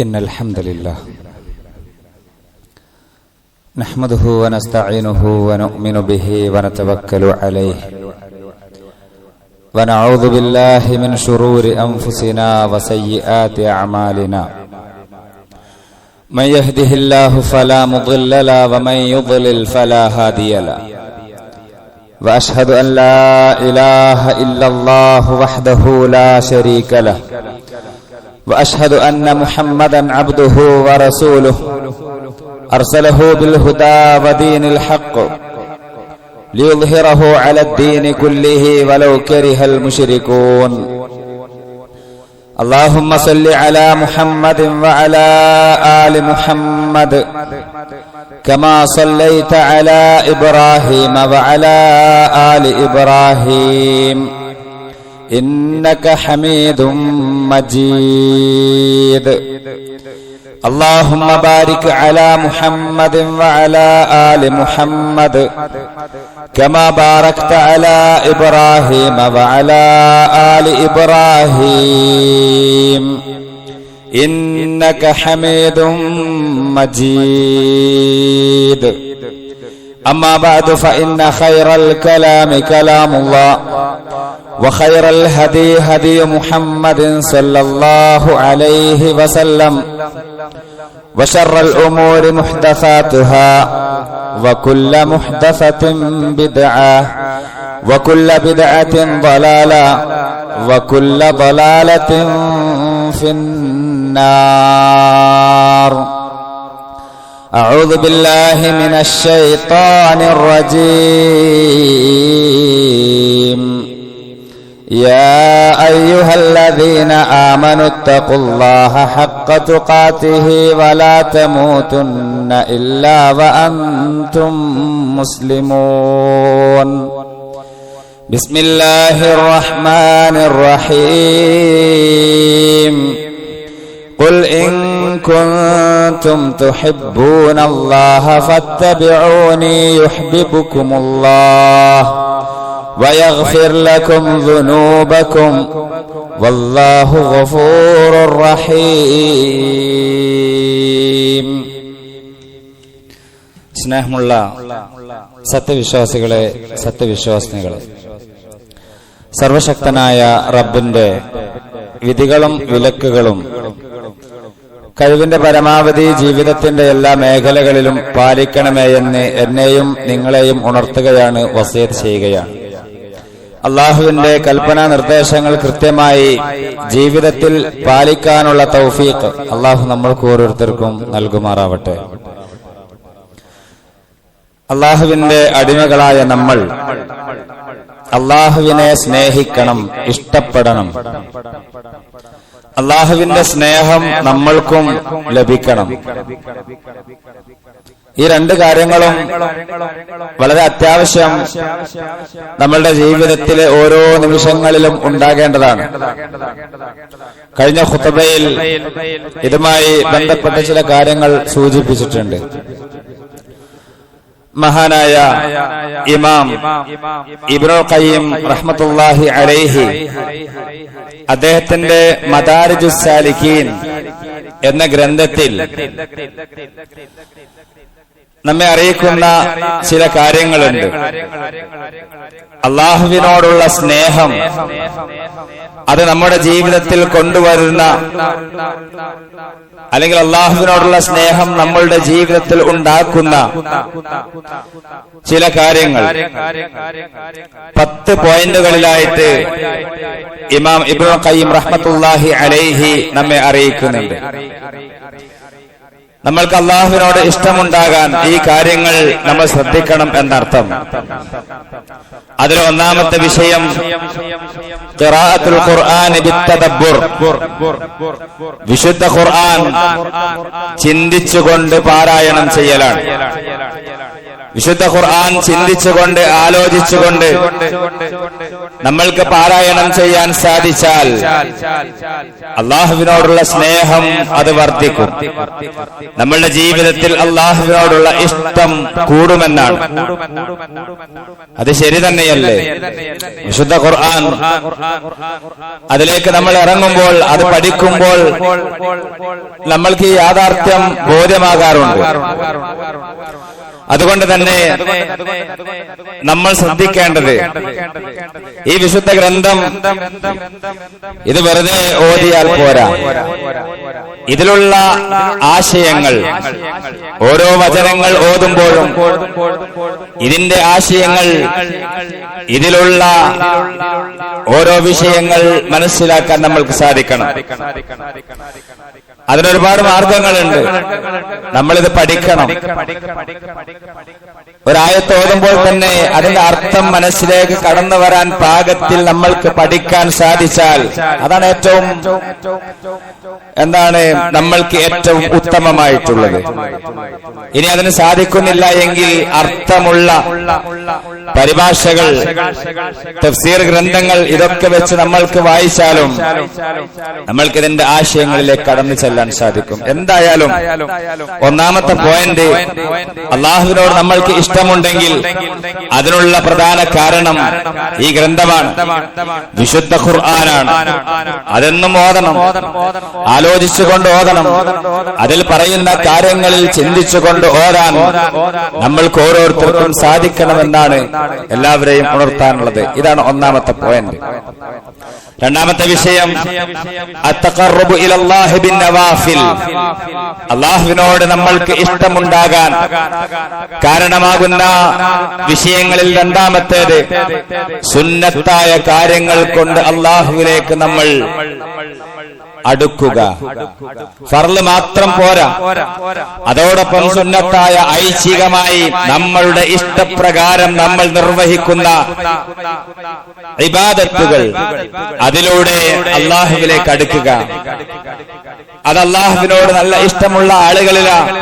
إن الحمد لله نحمده ونستعينه ونؤمن به ونتوكل عليه ونعوذ بالله من شرور أنفسنا وسيئات أعمالنا من يهده الله فلا مضل له ومن يضلل فلا هادي له وأشهد أن لا إله إلا الله وحده لا شريك له وأشهد أن محمدا عبده ورسوله أرسله بالهدى ودين الحق ليظهره على الدين كله ولو كره المشركون اللهم صل على محمد وعلى آل محمد كما صليت على إبراهيم وعلى آل إبراهيم إنك حميد مجيد اللهم بارك على محمد وعلى آل محمد كما باركت على إبراهيم وعلى آل إبراهيم إنك حميد مجيد أما بعد فإن خير الكلام كلام الله وخير الهدي هدي محمد صلى الله عليه وسلم وشر الأمور محدثاتها وكل محدثة بدعة وكل بدعة ضلالة وكل ضلالة في النار أعوذ بالله من الشيطان الرجيم يا أيها الذين آمنوا اتقوا الله حق تقاته ولا تموتن إلا وأنتم مسلمون بسم الله الرحمن الرحيم قل إن كنتم تحبون الله فاتبعوني يحببكم الله ويغفر لكم ذنوبكم والله غفور رحيم. സ്നേഹമുള്ള സത്യവിശ്വാസികളെ, സത്യവിശ്വാസിനികളെ, സർവശക്തനായ റബ്ബിന്റെ വിധികളും വിലക്കുകളും കഴിവിന്റെ പരമാവധി ജീവിതത്തിന്റെ എല്ലാ മേഖലകളിലും പാലിക്കണമേ എന്ന് എന്നെയും നിങ്ങളെയും ഉണർത്തുകയാണ്, വസിയത്ത് ചെയ്യുകയാണ്. അള്ളാഹുവിന്റെ കൽപ്പനാ നിർദ്ദേശങ്ങൾ കൃത്യമായി ജീവിതത്തിൽ പാലിക്കാനുള്ള തൗഫീഖ് അള്ളാഹു നമ്മൾക്ക് ഓരോരുത്തർക്കും നൽകുമാറാവട്ടെ. അള്ളാഹുവിന്റെ അടിമകളായ നമ്മൾ അള്ളാഹുവിനെ സ്നേഹിക്കണം, ഇഷ്ടപ്പെടണം. അള്ളാഹുവിന്റെ സ്നേഹം നമ്മൾക്കും ലഭിക്കണം. ഈ രണ്ട് കാര്യങ്ങളും വളരെ അത്യാവശ്യം നമ്മളുടെ ജീവിതത്തിലെ ഓരോ നിമിഷങ്ങളിലും ഉണ്ടാകേണ്ടതാണ്. കഴിഞ്ഞ ഖുത്ബയിൽ ഇതുമായി ബന്ധപ്പെട്ട ചില കാര്യങ്ങൾ സൂചിപ്പിച്ചിട്ടുണ്ട്. മഹാനായ ഇമാം ഇബ്നുൽ ഖയ്യിം റഹ്മത്തുള്ളാഹി അലൈഹി അദ്ദേഹത്തിന്റെ മദാരിജുസ് സാലിക്കീൻ എന്ന ഗ്രന്ഥത്തിൽ നമ്മെ അറിയിക്കുന്ന ചില കാര്യങ്ങളുണ്ട്. അള്ളാഹുവിനോടുള്ള സ്നേഹം അത് നമ്മുടെ ജീവിതത്തിൽ കൊണ്ടുവരുന്ന, അല്ലെങ്കിൽ അള്ളാഹുവിനോടുള്ള സ്നേഹം നമ്മളുടെ ജീവിതത്തിൽ ഉണ്ടാക്കുന്ന ചില കാര്യങ്ങൾ 10 പോയിന്റുകളിലായിട്ട് ഇമാം ഇബ്നുൽ ഖയ്യിം റഹ്മത്തുള്ളാഹി അലൈഹി നമ്മെ അറിയിക്കുന്നുണ്ട്. നമ്മൾക്ക് അള്ളാഹുവിനോട് ഇഷ്ടമുണ്ടാകാൻ ഈ കാര്യങ്ങൾ നമ്മൾ ശ്രദ്ധിക്കണം എന്നർത്ഥം. അതിൽ ഒന്നാമത്തെ വിഷയം ഖിറാഅത്തുൽ ഖുർആൻ ബിത്തദബ്ബുർ, വിശുദ്ധ ഖുർആൻ ചിന്തിച്ചുകൊണ്ട് പാരായണം ചെയ്യലാണ്. വിശുദ്ധ ഖുർആൻ ചിന്തിച്ചുകൊണ്ട് ആലോചിച്ചുകൊണ്ട് നമ്മൾക്ക് പാരായണം ചെയ്യാൻ സാധിച്ചാൽ അള്ളാഹുവിനോടുള്ള സ്നേഹം അത് വർദ്ധിക്കും. നമ്മളുടെ ജീവിതത്തിൽ അള്ളാഹുവിനോടുള്ള ഇഷ്ടം കൂടുമെന്നാണ്. അത് ശരി തന്നെയല്ലേ? വിശുദ്ധ ഖുർആൻ അതിലേക്ക് നമ്മൾ ഇറങ്ങുമ്പോൾ, അത് പഠിക്കുമ്പോൾ നമ്മൾക്ക് ഈ യാഥാർത്ഥ്യം ബോധ്യമാകാറുണ്ട്. അതുകൊണ്ട് തന്നെ നമ്മൾ ശ്രദ്ധിക്കേണ്ടത്, ഈ വിശുദ്ധ ഗ്രന്ഥം ഇത് വെറുതെ ഓതിയാൽ പോരാ. ഇതിലുള്ള ആശയങ്ങൾ, ഓരോ വചനങ്ങൾ ഓതുമ്പോഴും ഇതിന്റെ ആശയങ്ങൾ, ഇതിലുള്ള ഓരോ വിഷയങ്ങൾ മനസ്സിലാക്കാൻ നമ്മൾക്ക് സാധിക്കണം. അതിനൊരുപാട് മാർഗങ്ങളുണ്ട്. നമ്മളിത് പഠിക്കണം. ഒരായത്ത് ഓതുമ്പോൾ തന്നെ അതിന്റെ അർത്ഥം മനസ്സിലേക്ക് കടന്നു വരാൻ പാകത്തിൽ നമ്മൾക്ക് പഠിക്കാൻ സാധിച്ചാൽ അതാണ് ഏറ്റവും നമ്മൾക്ക് ഏറ്റവും ഉത്തമമായിട്ടുള്ളത്. ഇനി അതിന് സാധിക്കുന്നില്ല എങ്കിൽ അർത്ഥമുള്ള പരിഭാഷകൾ, തഫ്സീർ ഗ്രന്ഥങ്ങൾ ഇതൊക്കെ വെച്ച് നമ്മൾക്ക് വായിച്ചാലും നമ്മൾക്ക് ഇതിന്റെ ആശയങ്ങളിലേക്ക് കടന്നു ചെല്ലാൻ സാധിക്കും. എന്തായാലും ഒന്നാമത്തെ പോയിന്റ്, അള്ളാഹുവിനോട് നമ്മൾക്ക് ഇഷ്ടമുണ്ടെങ്കിൽ അതിനുള്ള പ്രധാന കാരണം ഈ ഗ്രന്ഥമാണ്, വിശുദ്ധ ഖുർആനാണ്. അതെന്നും ഓതണം, ആലോചിച്ചുകൊണ്ട് ഓതണം. അതിൽ പറയുന്ന കാര്യങ്ങളിൽ ചിന്തിച്ചുകൊണ്ട് ഓതാൻ നമ്മൾക്ക് ഓരോരുത്തർക്കും സാധിക്കണമെന്നാണ് എല്ലാവരെയും ഉണർത്താനുള്ളത്. ഇതാണ് ഒന്നാമത്തെ പോയിന്റ്. രണ്ടാമത്തെ വിഷയം, അത്തഖറബു ഇലല്ലാഹി ബിന്നവാഫിൽ. അല്ലാഹുവിനോട് നമ്മൾക്ക് ഇഷ്ടമുണ്ടാകാൻ കാരണമാകുന്ന വിഷയങ്ങളിൽ രണ്ടാമത്തേത്, സുന്നത്തായ കാര്യങ്ങൾ കൊണ്ട് അല്ലാഹുവിലേക്ക് നമ്മൾ അടുക്കുക. ഫർള് മാത്രം പോരാ, അതോടൊപ്പം സുന്നത്തായ ഐച്ഛികമായി നമ്മളുടെ ഇഷ്ടപ്രകാരം നമ്മൾ നിർവഹിക്കുന്ന ഇബാദത്തുകൾ, അതിലൂടെ അല്ലാഹുവിലേക്ക് അടുക്കുക. അത് അല്ലാഹുവിനോട് നല്ല ഇഷ്ടമുള്ള ആളുകളിലാണ്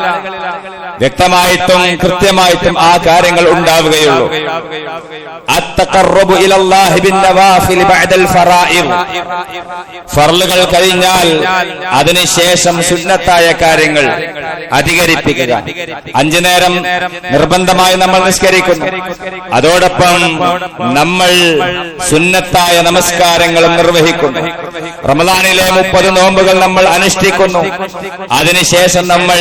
വ്യക്തമായിട്ടും കൃത്യമായിട്ടും ആ കാര്യങ്ങൾ ഉണ്ടാവുകയുള്ളൂ. അത്തഖറബു ഇലല്ലാഹി ബിന്നവാഫിൽ ബഅദൽ ഫറായിദ്. ഫർളുകൾ കഴിഞ്ഞാൽ അതിനുശേഷം സുന്നത്തായ കാര്യങ്ങൾ അധികരിപ്പിക്കുക. 5 നേരം നിർബന്ധമായി നമ്മൾ നിസ്കരിക്കുന്നു. അതോടൊപ്പം നമ്മൾ സുന്നത്തായ നമസ്കാരങ്ങളും നിർവഹിക്കുന്നു. റമദാനിലെ 30 നോമ്പുകൾ നമ്മൾ അനുഷ്ഠിക്കുന്നു. അതിനുശേഷം നമ്മൾ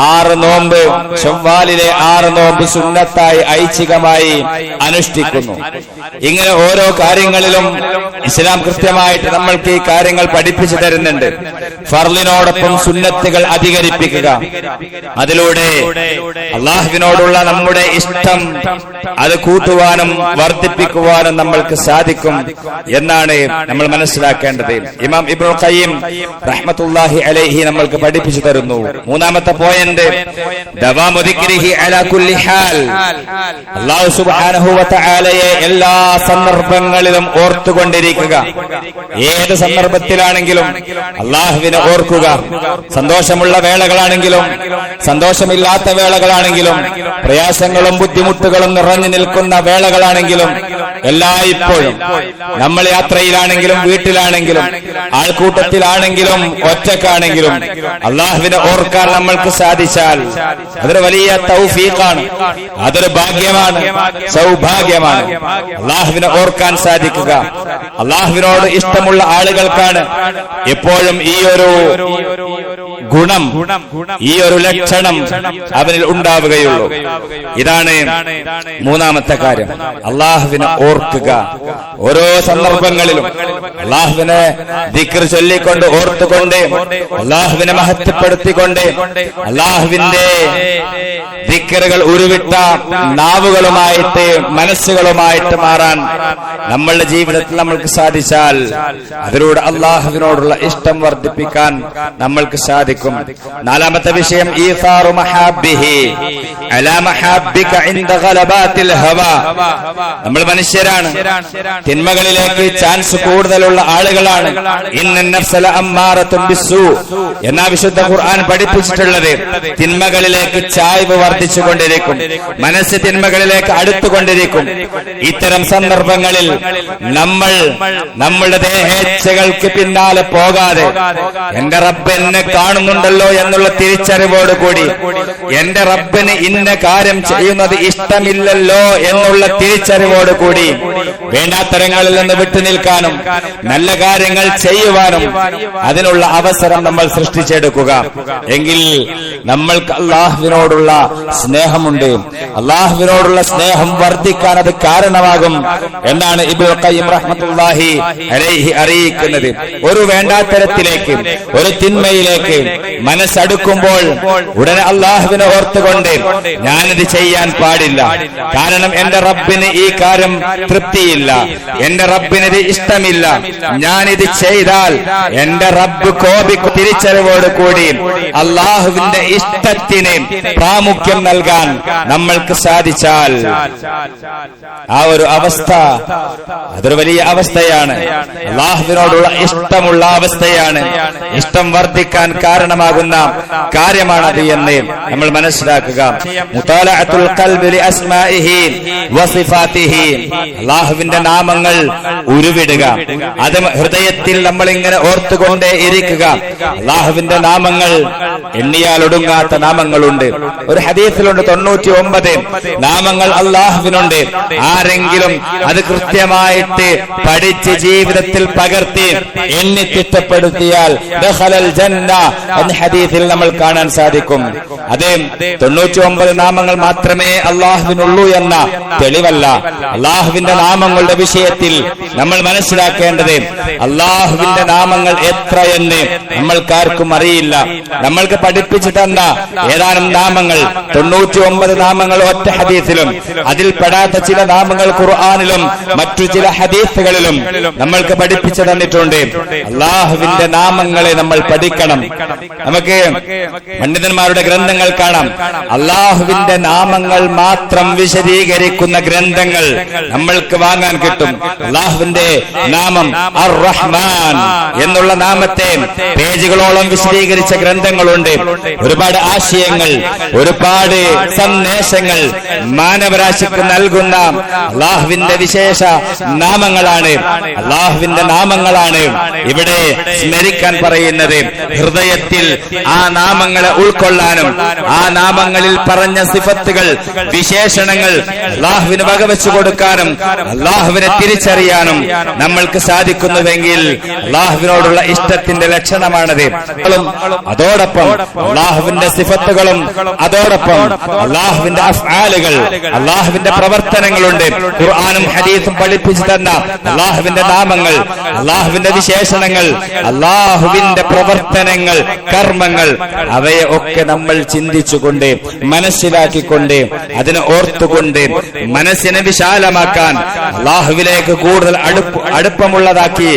6 നോമ്പ്, ശവ്വാലിലെ 6 നോമ്പ് സുന്നത്തായി ഐച്ഛികമായി അനുഷ്ഠിക്കുന്നു. ഇങ്ങനെ ഓരോ കാര്യങ്ങളിലും ഇസ്ലാം കൃത്യമായിട്ട് നമ്മൾക്ക് ഈ കാര്യങ്ങൾ പഠിപ്പിച്ചു തരുന്നുണ്ട്. ഫർളിനോടൊപ്പം സുന്നത്തുകൾ അധികരിപ്പിക്കുക. അതിലൂടെ അള്ളാഹുവിനോടുള്ള നമ്മുടെ ഇഷ്ടം അത് കൂട്ടുവാനും വർദ്ധിപ്പിക്കുവാനും നമ്മൾക്ക് സാധിക്കും എന്നാണ് നമ്മൾ മനസ്സിലാക്കേണ്ടത്. ഇമാം ഇബ്നുൽ ഖയ്യിം റഹ്മത്തുള്ളാഹി അലൈഹി നമ്മൾക്ക് പഠിപ്പിച്ചു തരുന്നു. മൂന്നാമത്തെ പോയിന്റ്, ദവാമു ദിക്രിഹി അലാ കുല്ലി ഹാൽ. അല്ലാഹു സുബ്ഹാനഹു വ തആലയെ എല്ലാ സന്ദർഭങ്ങളിലും ഓർത്തുകൊണ്ടിരിക്കുക. ഏത് സന്ദർഭത്തിലാണെങ്കിലും അള്ളാഹുവിനെ ഓർക്കുക. സന്തോഷമുള്ള വേളകളാണെങ്കിലും സന്തോഷമില്ലാത്ത വേളകളാണെങ്കിലും പ്രയാസങ്ങളും ബുദ്ധിമുട്ടുകളും നിറഞ്ഞു നിൽക്കുന്ന വേളകളാണെങ്കിലും എല്ലായ്പ്പോഴും നമ്മൾ യാത്രയിലാണെങ്കിലും വീട്ടിലാണെങ്കിലും ആൾക്കൂട്ടത്തിലാണെങ്കിലും ഒറ്റക്കാണെങ്കിലും അള്ളാഹുവിനെ ഓർക്കാൻ നമ്മൾക്ക് സാധിച്ചാൽ അതൊരു വലിയ തൗഫീഖാണ്, അതൊരു ഭാഗ്യമാണ്, സൗഭാഗ്യമാണ്. അള്ളാഹുവിനെ ഓർക്കാൻ സാധിക്കുക. അള്ളാഹുവിനോട് ഇഷ്ടമുള്ള ആളുകൾക്കാണ് എപ്പോഴും ഈ ഒരു ഗുണം, ഈ ഒരു ലക്ഷണം അവനിൽ ഉണ്ടാവുകയുള്ളൂ. ഇതാണ് മൂന്നാമത്തെ കാര്യം, അള്ളാഹുവിനെ ഓർക്കുക. ഓരോ സന്ദർഭങ്ങളിലും അള്ളാഹുവിനെ ദിക്ർ ചൊല്ലിക്കൊണ്ട് ഓർത്തുകൊണ്ട് അള്ളാഹുവിനെ മഹത്വപ്പെടുത്തിക്കൊണ്ട് അള്ളാഹുവിന്റെ ദിക്റുകൾ ഉരുവിട്ട നാവുകളുമായിട്ട് മനസ്സുകളുമായിട്ട് മാറാൻ നമ്മളുടെ ജീവിതത്തിൽ നമ്മൾക്ക് സാധിച്ചാൽ അതിലൂടെ അള്ളാഹുവിനോടുള്ള ഇഷ്ടം വർദ്ധിപ്പിക്കാൻ നമ്മൾക്ക് സാധിക്കും. സാധിക്കും. നാലാമത്തെ വിഷയം ഈസാറു മഹാബ്ബിഹി അലാ മഹാബ്ബിക ഇൻദ ഗലബാത്തിൽ ഹവാ. നമ്മൾ മനുഷ്യരാണ്, തിന്മകളിലേക്ക് ചാൻസ് കൂടുതലുള്ള ആളുകളാണ്. ഇന്നൻ നഫ്സ ലഅമ്മാറത്തുൻ ബിസ്സൂ എന്നാ വിശുദ്ധ ഖുർആൻ പഠിപ്പിച്ചിട്ടുള്ളത്. തിന്മകളിലേക്ക് ചായ്വ് വർദ്ധിച്ചുകൊണ്ടിരിക്കും, മനസ്സ് തിന്മകളിലേക്ക് അടുത്തുകൊണ്ടിരിക്കും. ഇത്തരം സന്ദർഭങ്ങളിൽ നമ്മൾ നമ്മളുടെ ദേഹേച്ഛകൾക്ക് പിന്നാലെ പോകാതെ എന്റെ റബ്ബ് എന്നെ കാണുന്നുണ്ടല്ലോ എന്നുള്ള തിരിച്ചറിവോടുകൂടി, എന്റെ റബ്ബിന് ഇന്ന കാര്യം ചെയ്യുന്നത് ഇഷ്ടമില്ലല്ലോ എന്നുള്ള തിരിച്ചറിവോടുകൂടി വേണ്ടാത്തരങ്ങളിൽ നിന്ന് വിട്ടുനിൽക്കാനും നല്ല കാര്യങ്ങൾ ചെയ്യുവാനും അതിനുള്ള അവസരം നമ്മൾ സൃഷ്ടിച്ചെടുക്കുക. എങ്കിൽ നമ്മൾക്ക് അല്ലാഹുവിനോടുള്ള സ്നേഹമുണ്ട്. അല്ലാഹുവിനോടുള്ള സ്നേഹം വർദ്ധിക്കാൻ അത് കാരണമാകും എന്നാണ് ഇബ്നുൽ ഖയ്യിം റഹ്മത്തുള്ളാഹി അലൈഹി അറിയിക്കുന്നത്. ഒരു വേണ്ടാത്തരത്തിലേക്ക്, ഒരു തിന്മയിലേക്ക് മനസ്സടുക്കുമ്പോൾ ഉടനെ അല്ലാഹുവിനെ ഓർത്തുകൊണ്ട് ഞാനിത് ചെയ്യാൻ പാടില്ല, കാരണം എന്റെ റബ്ബിന് ഈ കാര്യം തൃപ്തിയില്ല, എന്റെ റബ്ബിന് ഇത് ഇഷ്ടമില്ല, ഞാനിത് ചെയ്താൽ എന്റെ റബ്ബ് കോപിക്കും. തിരിച്ചറിവോട് കൂടി അല്ലാഹുവിന്റെ ഇഷ്ടത്തിന് പ്രാമുഖ്യം നൽകാൻ നമ്മൾക്ക് സാധിച്ചാൽ ആ ഒരു അവസ്ഥ അതൊരു വലിയ അവസ്ഥയാണ്. അല്ലാഹുവിനോടുള്ള ഇഷ്ടമുള്ള അവസ്ഥയാണ്, ഇഷ്ടം വർദ്ധിക്കാൻ കാരണമാകുന്ന കാര്യമാണത് എന്ന് നമ്മൾ മനസ്സിലാക്കുക. മുതാലഅത്തുൽ ഖൽബി ലി അസ്മാഇഹി വസിഫാതിഹി, അല്ലാഹുവിന്റെ നാമങ്ങൾ ഉരുവിടുക, അത് ഹൃദയത്തിൽ നമ്മൾ ഇങ്ങനെ ഓർത്തുകൊണ്ടേ ഇരിക്കുക. അല്ലാഹുവിന്റെ നാമങ്ങൾ എണ്ണിയാൽ ഒടുങ്ങാത്ത നാമങ്ങളുണ്ട്. ഒരു ഹദീസിലുണ്ട് 99 നാമങ്ങൾ അല്ലാഹുവിനുണ്ട്. ആരെങ്കിലും അത് കൃത്യമായിട്ട് പഠിച്ച് ജീവിതത്തിൽ പകർത്തി എണ്ണി തിട്ടപ്പെടുത്തിയാൽ ദഖലൽ ജന്ന എന്ന ഹദീസിൽ നമ്മൾ കാണാൻ സാധിക്കും. അതേ 99 നാമങ്ങൾ മാത്രമേ അല്ലാഹുവിനുള്ളൂ എന്ന തെളിവല്ല. അല്ലാഹുവിന്റെ നാമങ്ങളുടെ വിഷയത്തിൽ നമ്മൾ മനസ്സിലാക്കേണ്ടത് അല്ലാഹുവിന്റെ നാമങ്ങൾ എത്രയെന്ന് നമ്മൾക്കാർക്കും അറിയില്ല. നമ്മൾക്ക് പഠിപ്പിച്ചു തന്ന ഏതാനും നാമങ്ങൾ 99 നാമങ്ങൾ ഒറ്റ ഹദീസിലും, അതിൽ പെടാത്ത ചില നാമങ്ങൾ ഖുർആനിലും മറ്റു ചില ഹദീസുകളിലും നമ്മൾക്ക് പഠിപ്പിച്ചു തന്നിട്ടുണ്ട്. അല്ലാഹുവിന്റെ നാമങ്ങളെ നമ്മൾ പഠിക്കണം. നമുക്ക് പണ്ഡിതന്മാരുടെ ഗ്രന്ഥങ്ങൾ കാണാം. അല്ലാഹുവിന്റെ നാമങ്ങൾ മാത്രം വിശദീകരിക്കുന്ന ഗ്രന്ഥങ്ങൾ നമ്മൾക്ക് വാങ്ങാൻ കിട്ടും. അല്ലാഹുവിന്റെ നാമം അർ റഹ്മാൻ എന്നുള്ള നാമത്തെ പേജുകളോളം വിശദീകരിച്ച ഗ്രന്ഥങ്ങളുണ്ട്. ഒരുപാട് ആശയങ്ങൾ, ഒരുപാട് സന്ദേശങ്ങൾ മാനവരാശിക്ക് നൽകുന്ന അല്ലാഹുവിന്റെ വിശേഷ നാമങ്ങളാണ്. അല്ലാഹുവിന്റെ നാമങ്ങളാണ് ഇവിടെ സ്മരിക്കാൻ പറയുന്നത്. ഹൃദയത്തിൽ ആ നാമങ്ങളെ ഉൾക്കൊള്ളാനും ആ നാമങ്ങളിൽ പറഞ്ഞ സിഫത്തുകൾ, വിശേഷണങ്ങൾ അല്ലാഹുവിന് വകവെച്ചു കൊടുക്കാനും അല്ലാഹുവിനെ തിരിച്ചറിയാനും നമ്മൾക്ക് സാധിക്കുന്നുവെങ്കിൽ അല്ലാഹുവിനോടുള്ള ഇഷ്ടത്തിന്റെ ലക്ഷണമാണത്. അതോടൊപ്പം അല്ലാഹുവിന്റെ സിഫത്തുകളും അതോടൊപ്പം അല്ലാഹുവിന്റെ അഫ്ആലുകൾ, അല്ലാഹുവിന്റെ പ്രവർത്തനങ്ങളുണ്ട്. ഖുർആനും ഹദീസും പഠിപ്പിച്ചു തന്ന അല്ലാഹുവിന്റെ നാമങ്ങൾ, അല്ലാഹുവിന്റെ വിശേഷണങ്ങൾ, അല്ലാഹുവിന്റെ പ്രവർത്തനങ്ങൾ, കർമ്മങ്ങൾ, അവയെ ഒക്കെ നമ്മൾ ചിന്തിച്ചുകൊണ്ട് മനസ്സിലാക്കിക്കൊണ്ട് അതിനെ ഓർത്തുകൊണ്ട് മനസ്സിനെ വിശാലമാക്കാൻ അല്ലാഹുവിലേക്ക് കൂടുതൽ അടുപ്പമുള്ളതാക്കി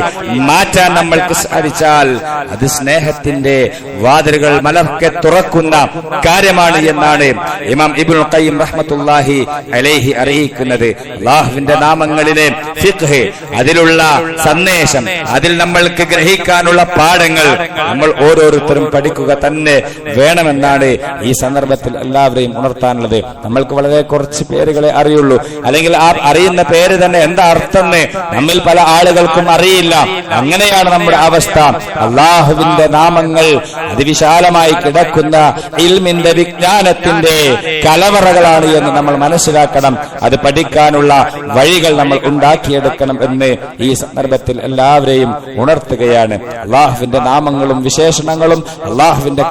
മാറ്റാൻ നമ്മൾക്ക് സാധിച്ചാൽ അത് സ്നേഹത്തിന്റെ വാതിലുകൾ മലർക്കെ തുറക്കുന്ന കാര്യമാണ് എന്നാണ് ഇമാം ഇബ്നുൽ ഖയ്യിം റഹ്മത്തുള്ളാഹി അലൈഹി അറിയിക്കുന്നത്. അല്ലാഹുവിന്റെ നാമങ്ങളിലെ ഫിഖ്, അതിലുള്ള സന്ദേശം, അതിൽ നമ്മൾക്ക് ഗ്രഹിക്കാനുള്ള പാഠങ്ങൾ നമ്മൾ ഓരോരുത്തരും പഠിക്കുക തന്നെ വേണമെന്നാണ് ഈ സന്ദർഭത്തിൽ എല്ലാവരെയും ഉണർത്താനുള്ളത്. നമ്മൾക്ക് വളരെ കുറച്ച് പേരുകളെ അറിയുള്ളൂ, അല്ലെങ്കിൽ ആ അറിയുന്ന പേര് തന്നെ എന്താ അർത്ഥം നമ്മിൽ പല ആളുകൾക്കും അറിയില്ല. അങ്ങനെയാണ് നമ്മുടെ അവസ്ഥ. അല്ലാഹുവിന്റെ നാമങ്ങൾ അതിവിശാലമായി കിടക്കുന്ന ഇൽമിന്റെ, വിജ്ഞാനത്തിന്റെ കലവറകളാണ് എന്ന് നമ്മൾ മനസ്സിലാക്കണം. അത് പഠിക്കാനുള്ള വഴികൾ നമ്മൾ ഉണ്ടാക്കിയെടുക്കണം എന്ന് ഈ സന്ദർഭത്തിൽ എല്ലാവരെയും ഉണർത്തുകയാണ്. അല്ലാഹുവിന്റെ നാമങ്ങളും വിശേഷണങ്ങളും അല്ലാഹുവിന്റെ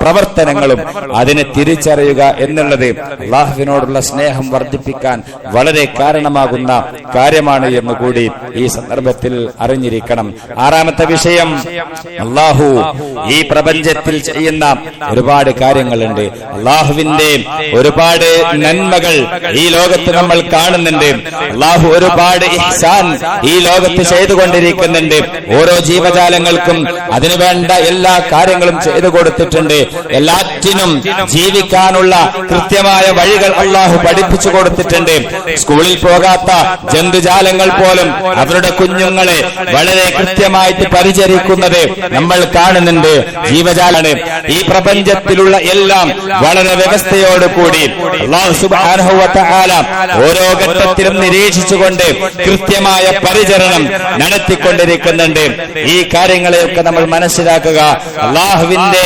പ്രവർത്തനങ്ങളും അതിനെ തിരിച്ചറിയുക എന്നുള്ളത് അല്ലാഹുവിനോടുള്ള സ്നേഹം വർദ്ധിപ്പിക്കാൻ വളരെ കാരണമാകുന്ന കാര്യമാണ് എന്ന് കൂടി ഈ സന്ദർഭത്തിൽ അറിഞ്ഞിരിക്കണം. ആറാമത്തെ വിഷയം, അല്ലാഹു ഈ പ്രപഞ്ചത്തിൽ ചെയ്യുന്ന ഒരുപാട് കാര്യങ്ങളുണ്ട്. അല്ലാഹുവിന്റെ ഒരുപാട് നന്മകൾ ഈ ലോകത്ത് നമ്മൾ കാണുന്നുണ്ട്. അല്ലാഹു ഒരുപാട് ഇഹ്സാൻ ഈ ലോകത്ത് ചെയ്തുകൊണ്ടിരിക്കുന്നുണ്ട്. ഓരോ ജീവജാലങ്ങൾക്കും അതിനുവേണ്ട എല്ലാ കാര്യങ്ങളും ചെയ്തു കൊടുത്തിട്ടുണ്ട്. എല്ലാറ്റിനും ജീവിക്കാനുള്ള കൃത്യമായ വഴികൾ അള്ളാഹു പഠിപ്പിച്ചു കൊടുത്തിട്ടുണ്ട്. സ്കൂളിൽ പോകാത്ത ജന്തുജാലങ്ങൾ പോലും അവരുടെ കുഞ്ഞുങ്ങളെ വളരെ കൃത്യമായിട്ട് പരിചരിക്കുന്നത് നമ്മൾ കാണുന്നുണ്ട്. ജീവജാലാണ്. ഈ പ്രപഞ്ചത്തിലുള്ള എല്ലാം വളരെ വ്യവസ്ഥയോടുകൂടി അല്ലാഹു സുബ്ഹാനഹു വ തആല ഓരോ ഘട്ടത്തിലും നിരീക്ഷിച്ചുകൊണ്ട് കൃത്യമായ പരിചരണം നടത്തിക്കൊണ്ടിരിക്കുന്നുണ്ട്. ഈ കാര്യങ്ങളെയൊക്കെ നമ്മൾ മനസ്സിലാക്കുക. അല്ലാഹുവിന്റെ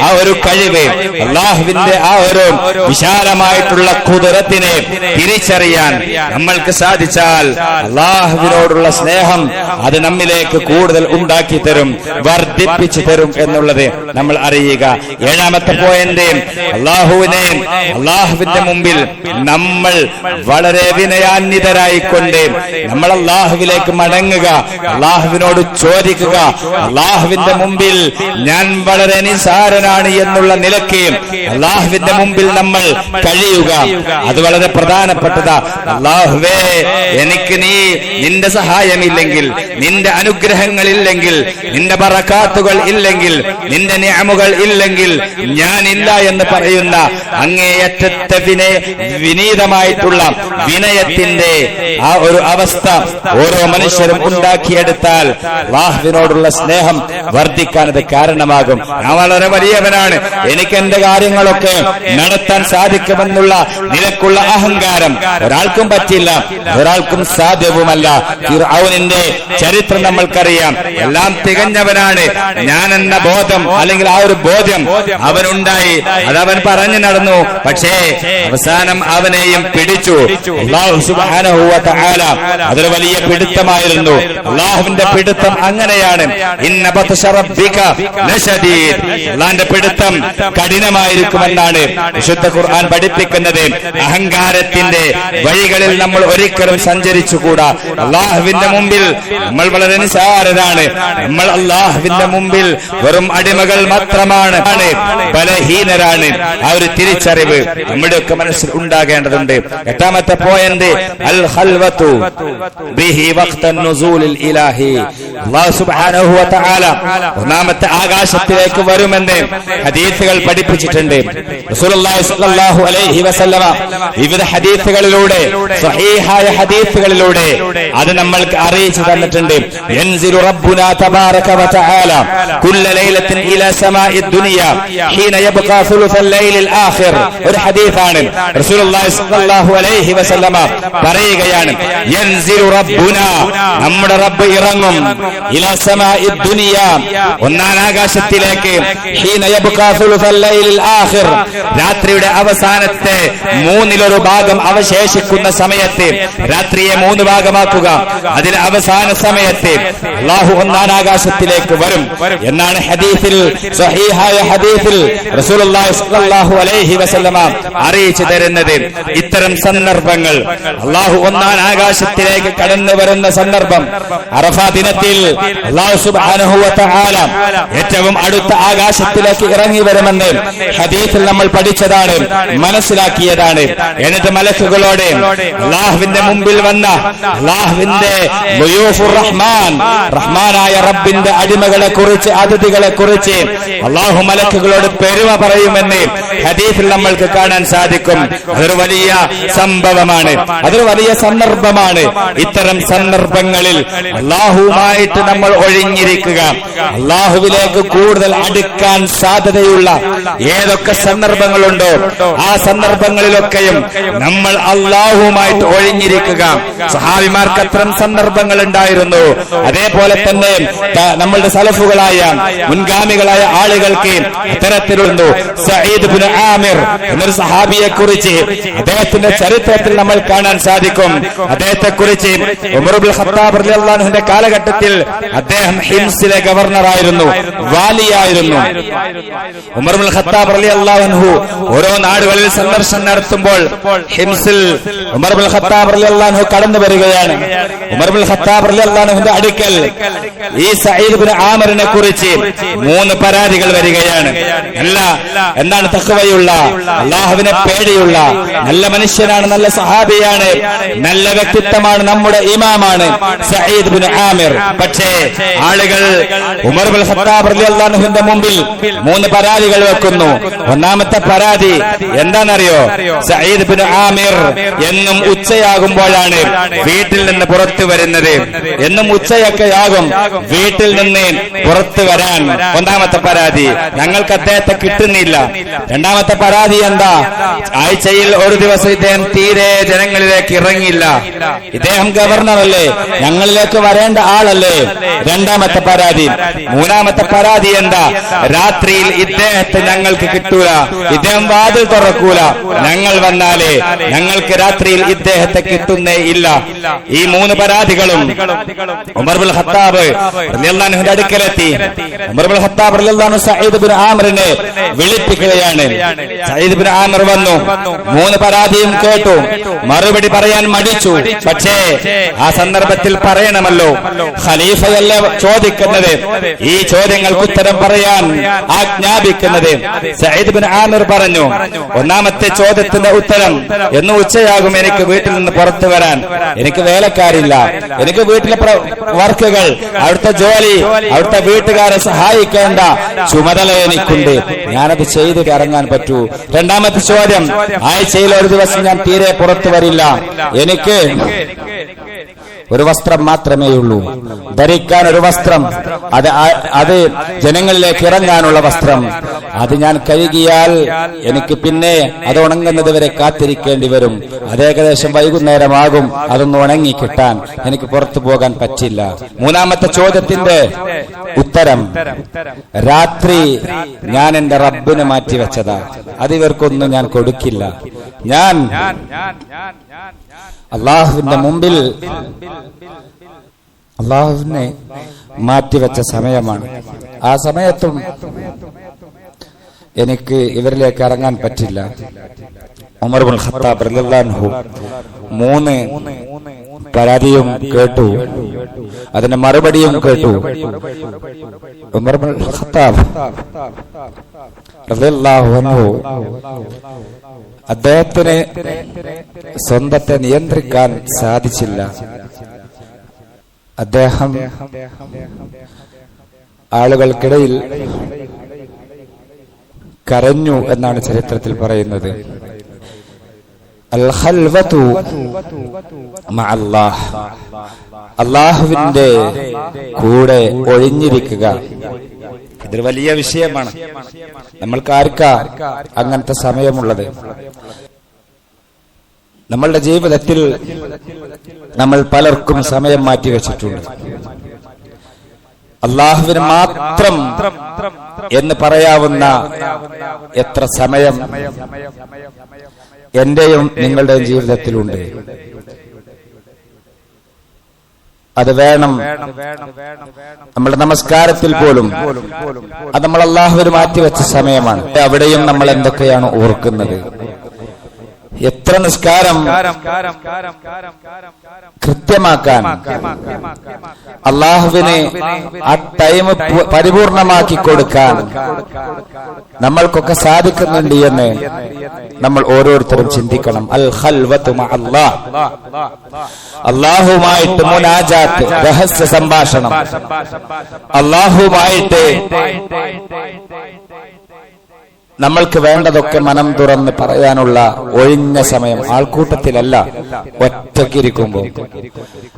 ആ ഒരു കഴിവ്, അല്ലാഹുവിന്റെ ആ ഒരു വിശാലമായിട്ടുള്ള ഖുദ്റത്തിനെ തിരിച്ചറിയാൻ നമ്മൾക്ക് സാധിച്ചാൽ അല്ലാഹുവിനോടുള്ള സ്നേഹം അത് നമ്മിലേക്ക് കൂടുതൽ ഉണ്ടാക്കി തരും, വർദ്ധിപ്പിച്ചു തരും എന്നുള്ളത് നമ്മൾ അറിയുക. ഏഴാമത്തെ പോയിന്റ്, അല്ലാഹുവിന്റെ മുമ്പിൽ നമ്മൾ വളരെ വിനയാന്വിതരായിക്കൊണ്ട് നമ്മൾ അല്ലാഹുവിലേക്ക് മടങ്ങുക, അല്ലാഹുവിനോട് ചോദിക്കുക. അല്ലാഹുവിന്റെ മുമ്പിൽ ഞാൻ വളരെ നിസാരനാണ് എന്നുള്ള നിലയ്ക്ക് അല്ലാഹുവിന്റെ മുമ്പിൽ നമ്മൾ കഴിയുക. അത് വളരെ പ്രധാനപ്പെട്ടതാ. അല്ലാഹുവേ, എനിക്ക് നിന്റെ സഹായമില്ലെങ്കിൽ, നിന്റെ അനുഗ്രഹങ്ങളില്ലെങ്കിൽ, നിന്റെ ബറകാത്തുകൾ ഇല്ലെങ്കിൽ, നിന്റെ നിഅമുകൾ ഇല്ലെങ്കിൽ ഞാനില്ല എന്ന് പറയുന്ന അങ്ങേയറ്റത്തെ വിനീതമായിട്ടുള്ള വിനയത്തിന്റെ ആ ഒരു അവസ്ഥ ഓരോ മനുഷ്യരും ഉണ്ടാക്കിയെടുത്താൽ അല്ലാഹുവിനോടുള്ള സ്നേഹം വർദ്ധിക്കാൻ അത് കാരണമാകും. ഞാൻ വളരെ വലിയവനാണ്, എനിക്ക് എന്റെ കാര്യങ്ങളൊക്കെ നടത്താൻ സാധിക്കുമെന്നുള്ള നിലക്കുള്ള അഹങ്കാരം ഒരാൾക്കും പറ്റില്ല, ഒരാൾക്കും സാധ്യവുമല്ല. ഫിർഔനിന്റെ ചരിത്രം നമ്മൾക്കറിയാം. എല്ലാം തികഞ്ഞവനാണ് ഞാനെന്ന ബോധം, അല്ലെങ്കിൽ ആ ഒരു ബോധ്യം അവനുണ്ടായി. അതവൻ പറഞ്ഞു നടന്നു. പക്ഷേ അവസാനം അവനെയും പിടിച്ചു അല്ലാഹു സുബ്ഹാനഹു വ തആല. അതൊരു വലിയ പിടുത്തമായിരുന്നു. അല്ലാഹുവിന്റെ പിടുത്തം അങ്ങനെയാണ്. ഇന്ന ബത്ശ റബ്ബിക ലശദീദ്. അല്ലാഹുവിന്റെ പിടുത്തം കഠിനമായിരിക്കുമെന്നാണ് വിശുദ്ധ ഖുർആൻ പഠിപ്പിക്കുന്നത്. അഹങ്കാരത്തിന്റെ വഴികളിൽ നമ്മൾ ഒരിക്കലും സഞ്ചരിച്ചുകൂടാ. അല്ലാഹുവിന്റെ മുമ്പിൽ നമ്മൾ വളരെ നിസാരരാണ്. നമ്മൾ അല്ലാഹുവിന്റെ മുമ്പിൽ വെറും അടിമകൾ മാത്രമാണ്, ബലഹീനരാണ്. ആ ഒരു തിരിച്ചറിവ് നമ്മുടെയൊക്കെ മനസ്സിൽ ഉണ്ടാകേണ്ടതുണ്ട്. എട്ടാമത്തെ പോയിന്റ്, അൽ ഖൽവതു ബിഹി വഖ്തൻ നുസൂലിൽ ഇലാഹി. അല്ലാഹു സുബ്ഹാനഹു വ തആല ഒന്നാമത്തെ ആകാശത്തിലേക്ക് വരുമെന്ന് ഹദീസുകൾ പഠിപ്പിച്ചിട്ടുണ്ട്. റസൂലുള്ളാഹി സ്വല്ലല്ലാഹു അലൈഹി വസല്ലമ വിവിധ ഹദീസുകളിലൂടെ, സ്വഹീഹായ ഹദീസുകളിലൂടെ അത് നമ്മൾക്ക് അറിയിച്ചു തന്നിട്ടുണ്ട്. യൻസിലു റബ്ബുനാ തബാറക വ തആല കുല്ല ലൈലത്തിൻ ഇലാ സമാഇ ദുനിയ ഹീന യബ്ഖാ സുലുസൽ ലൈലിൽ ആഖിർ. ഒരു ഹദീസാണ്. റസൂലുള്ളാഹി സ്വല്ലല്ലാഹു അലൈഹി വസല്ലമ പറയുകയാണ്, യൻസിലു റബ്ബുനാ, നമ്മുടെ റബ്ബ് ഇറങ്ങും, ഇലാ സമാഇ ദുനിയ, ഒന്നാം ആകാശത്തിലേക്ക്, ഹീന യബ്ഖാ സുലുസൽ ലൈലിൽ ആഖിർ, രാത്രിയുടെ അവസാനത്തെ മൂന്നിലൊരു ഭാഗം അവശേഷിക്കുന്ന സമയത്ത്, രാത്രിയെ 3 ഭാഗമാക്കുക, അതിൽ അവസാന സമയത്ത് അല്ലാഹു ഒന്നാം ആകാശത്തിലേക്ക് വരും എന്നാണ് ഹദീസിൽ, സ്വഹീഹായ ഹദീസിൽ റസൂലുള്ളാഹി സ്വല്ലല്ലാഹു അലൈഹി വസല്ലമ അറിയിച്ചു തരുന്നത്. ഇത്തരം സന്ദർഭങ്ങൾ, അല്ലാഹു ഒന്നാം ആകാശത്തിലേക്ക് കടന്നു വരുന്ന സന്ദർഭം, അറഫാ ദിനത്തിൽ അല്ലാഹു സുബ്ഹാനഹു വ തആല ഏറ്റവും അടുത്ത ആകാശത്തിലേക്ക് ഇറങ്ങി വരുമെന്ന് ഹദീസിൽ നമ്മൾ പഠിച്ചതാണ്, മനസ്സിലാക്കിയതാണ്. എന്നിട്ട് മലക്കുകളോട് അല്ലാഹുവിന്റെ മുമ്പിൽ വന്ന അല്ലാഹുവിന്റെ ളുയൂഫുർ റഹ്മാൻ, റഹ്മാനായ റബ്ബിന്റെ അടിമകളെ കുറിച്ച്, അതിഥികളെ കുറിച്ച് അല്ലാഹു മലക്കുകളോട് പെരുമ പറയുമെന്ന് ഹദീസിൽ നമ്മൾക്ക് കാണാൻ സാധിക്കും. അതൊരു വലിയ സംഭവമാണ്, അതൊരു വലിയ സന്ദർഭമാണ്. ഇത്തരം സന്ദർഭങ്ങളിൽ അല്ലാഹുവുമായിട്ട് നമ്മൾ ഒഴിഞ്ഞിരിക്കുക, അല്ലാഹുവിലേക്ക് കൂടുതൽ അടുക്കാൻ സാധ്യതയുള്ള ഏതൊക്കെ സന്ദർഭങ്ങളുണ്ടോ ആ സന്ദർഭങ്ങളിലൊക്കെയും നമ്മൾ അല്ലാഹുവുമായിട്ട് ഒഴിഞ്ഞിരിക്കുക. സഹാബിമാർക്ക് അത്തരം സന്ദർഭങ്ങൾ ഉണ്ടായിരുന്നു. അതേപോലെ തന്നെ നമ്മളുടെ സലഫുകളായ മുൻഗാമികളായ ആളുകൾക്ക് ഇത്തരത്തിലുണ്ട്. സഈദ് ഇബ്നു ആമിർ എന്നൊരു സഹാബിയെ കുറിച്ച് അദ്ദേഹത്തിന്റെ ചരിത്രത്തിൽ നമ്മൾ കാണാൻ സാധിക്കും. അദ്ദേഹത്തെ കുറിച്ച് ഉമർ ഇബ്നുൽ ഖത്താബ് റളിയല്ലാഹു അൻഹുവിന്റെ കാലഘട്ടത്തിൽ അദ്ദേഹം ഹിംസിലെ ഗവർണറായിരുന്നു, വാലിയായിരുന്നു. ഉമർ ഇബ്നുൽ ഖത്താബ് റളിയല്ലാഹു അൻഹു ഓരോ നാടുകളിൽ സന്ദർശനം നടത്തുമ്പോൾ ഹിംസിൽ ഉമർ ഇബ്നുൽ ഖത്താബ് റളിയല്ലാഹു അൻഹു കടന്നു വരികയാണ്. ഉമർ ഇബ്നുൽ ഖത്താബ് റളിയല്ലാഹു അൻഹുവിന്റെ അടുക്കൽ ഈ സഈദ് ഇബ്നു ആമിറിനെ കുറിച്ച് 3 പരാതികൾ വരികയാണ്. എന്താണ് തഖ്വയുള്ള, അല്ലാഹുവിനെ പേടിയുള്ള, നല്ല മനുഷ്യനാണ്, നല്ല സഹാബിയാണ്, നല്ല വ്യക്തിത്വമാണ്, നമ്മുടെ ഇമാമാണ് സഈദ് ഇബ്നു ആമിർ. പക്ഷേ ആളുകൾ ഉമർ ഇബ്നുൽ ഖത്താബ് റളിയല്ലാഹു അൻഹുവിന്റെ മുമ്പിൽ 3 പരാതികൾ വെക്കുന്നു. ഒന്നാമത്തെ പരാതി എന്താണെന്നറിയോ? സഈദ് ഇബ്നു ആമിർ എന്നും ഉച്ചയാകുമ്പോഴാണ് വീട്ടിൽ നിന്ന് പുറത്തു വരുന്നത്. എന്നും ഉച്ചയൊക്കെയാകും വീട്ടിൽ നിന്ന് പുറത്തു വരാൻ. ഒന്നാമത്തെ പരാതി, ഞങ്ങൾക്ക് അദ്ദേഹത്തെ കിട്ടുന്നില്ല. രണ്ടാമത്തെ പരാതി എന്താ? ആഴ്ചയിൽ ഒരു ദിവസം ഇദ്ദേഹം തീരെ ജനങ്ങളിലേക്ക് ഇറങ്ങില്ല. ഇദ്ദേഹം ഗവർണറല്ലേ, ഞങ്ങളിലേക്ക് വരേണ്ട ആളല്ലേ? രണ്ടാമത്തെ പരാതി. മൂന്നാമത്തെ പരാതി എന്താ? രാത്രിയിൽ ഇദ്ദേഹത്തെ ഞങ്ങൾക്ക് കിട്ടൂല, ഇദ്ദേഹം വാതിൽ തുറക്കൂല. ഞങ്ങൾ വന്നാലേ ഞങ്ങൾക്ക് രാത്രിയിൽ ഇദ്ദേഹത്തെ കിട്ടുന്നേ ഇല്ല. ഈ 3 പരാതികളും ഉമർ ഇബ്നുൽ ഖത്താബ് റളിയല്ലാഹു അൻഹുവിന്റെ അടുക്കലെത്തി. ഉമർ ഇബ്നുൽ ഖത്താബ് റളിയല്ലാഹു അൻഹു സഈദ് ഇബ്നു ആമിറിനെ വിളിപ്പിക്കുകയാണ്. സഈദ് ഇബ്നു ആമിർ വന്നു, 3 പരാതിയും കേട്ടു. മറുപടി പറയാൻ മടിച്ചു. പക്ഷേ ആ സന്ദർഭത്തിൽ പറയണമല്ലോ, ഖലീഫയല്ലേ ചോദിക്കുന്നത്. ഈ ചോദ്യങ്ങൾക്ക് ഉത്തരം പറയാൻ ആജ്ഞാപിക്കുന്നത്. സഈദ് ഇബ്നു ആമിർ പറഞ്ഞു, ഒന്നാമത്തെ ചോദ്യത്തിന്റെ ഉത്തരം, എന്ന് ഉച്ചയാകും എനിക്ക് വീട്ടിൽ നിന്ന് പുറത്തു വരാൻ. എനിക്ക് വേലക്കാരില്ല, എനിക്ക് വീട്ടിലെ വർക്കുകൾ, അവിടുത്തെ ജോലി, അവിടുത്തെ വീട്ടുകാരെ സഹായിക്കേണ്ട ചുമതല എനിക്കുണ്ട്. ഞാനത് ചെയ്ത് ഇറങ്ങാൻ പറ്റൂ. രണ്ടാമത്തെ ചോദ്യം, ആഴ്ചയിൽ ഒരു ദിവസം ഞാൻ തീരെ പുറത്തു വരില്ല. എനിക്ക് ഒരു വസ്ത്രം മാത്രമേ ഉള്ളൂ, ധരിക്കാൻ ഒരു വസ്ത്രം, അത് ജനങ്ങളിലേക്ക് ഇറങ്ങാനുള്ള വസ്ത്രം. അത് ഞാൻ കഴുകിയാൽ എനിക്ക് പിന്നെ അത് ഉണങ്ങുന്നത് വരെ കാത്തിരിക്കേണ്ടി വരും. അത് ഏകദേശം വൈകുന്നേരമാകും അതൊന്ന് ഉണങ്ങി കിട്ടാൻ. എനിക്ക് പുറത്തു പോകാൻ പറ്റില്ല. മൂന്നാമത്തെ ചോദ്യത്തിന്റെ ഉത്തരം, രാത്രി ഞാൻ എന്റെ റബ്ബിന് മാറ്റിവെച്ചതാ, അത് ഇവർക്കൊന്നും ഞാൻ കൊടുക്കില്ല. ഞാൻ അള്ളാഹുവിന്റെ മുമ്പിൽ അള്ളാഹുവിനെ മാറ്റിവെച്ച സമയമാണ്. ആ സമയത്തും എനിക്ക് ഇവരിലേക്ക് ഇറങ്ങാൻ പറ്റില്ല. ഉമർ ഇബ്നുൽ ഖത്താബ് റളിയല്ലാഹു അൻഹു 3 പരാതിയും കേട്ടു, അതിന്റെ മറുപടിയും കേട്ടു. ഉമർ ഇബ്നുൽ ഖത്താബ് റളിയല്ലാഹു അൻഹു അദ്ദേഹത്തിന് സ്വന്തത്തെ നിയന്ത്രിക്കാൻ സാധിച്ചില്ല. അദ്ദേഹം ആളുകൾക്കിടയിൽ കരഞ്ഞു എന്നാണ് ചരിത്രത്തിൽ പറയുന്നത്. അൽ ഖൽവതു മഅല്ലാഹ്, അല്ലാഹുവിന്റെ കൂടെ ഒഴിഞ്ഞിരിക്കുക. ഇതൊരു വലിയ വിഷയമാണ്. നമ്മൾക്ക് ആർക്കാ അങ്ങനത്തെ സമയമുള്ളത്? നമ്മളുടെ ജീവിതത്തിൽ നമ്മൾ പലർക്കും സമയം മാറ്റിവെച്ചിട്ടുണ്ട്. അള്ളാഹുവിന് മാത്രം എന്ന് പറയാവുന്ന എത്ര സമയം എന്റെയും നിങ്ങളുടെയും ജീവിതത്തിലുണ്ട്. അത് വേണം. നമ്മുടെ നമസ്കാരത്തിൽ പോലും അത് നമ്മൾ അള്ളാഹുവിന് മാറ്റിവെച്ച സമയമാണ്. അവിടെയും നമ്മൾ എന്തൊക്കെയാണ് ഓർക്കുന്നത്? എത്ര നിസ്കാരം കൃത്യമാക്കാൻ അള്ളാഹുവിന് ആ ടൈം പരിപൂർണമാക്കി കൊടുക്കാൻ നമ്മൾക്കൊക്കെ സാധിക്കുന്നുണ്ട് എന്ന് നമ്മൾ ഓരോരുത്തരും ചിന്തിക്കണം. അൽ ഖൽവതു മഅല്ലാഹ്, അള്ളാഹുമായിട്ട് മുനാജാത്ത്, രഹസ്യ സംഭാഷണം, അള്ളാഹുമായിട്ട് നമ്മൾക്ക് വേണ്ടതൊക്കെ മനം തുറന്ന് പറയാനുള്ള ഒഴിഞ്ഞ സമയം, ആൾക്കൂട്ടത്തിലല്ല, ഒറ്റയ്ക്കിരിക്കുമ്പോൾ.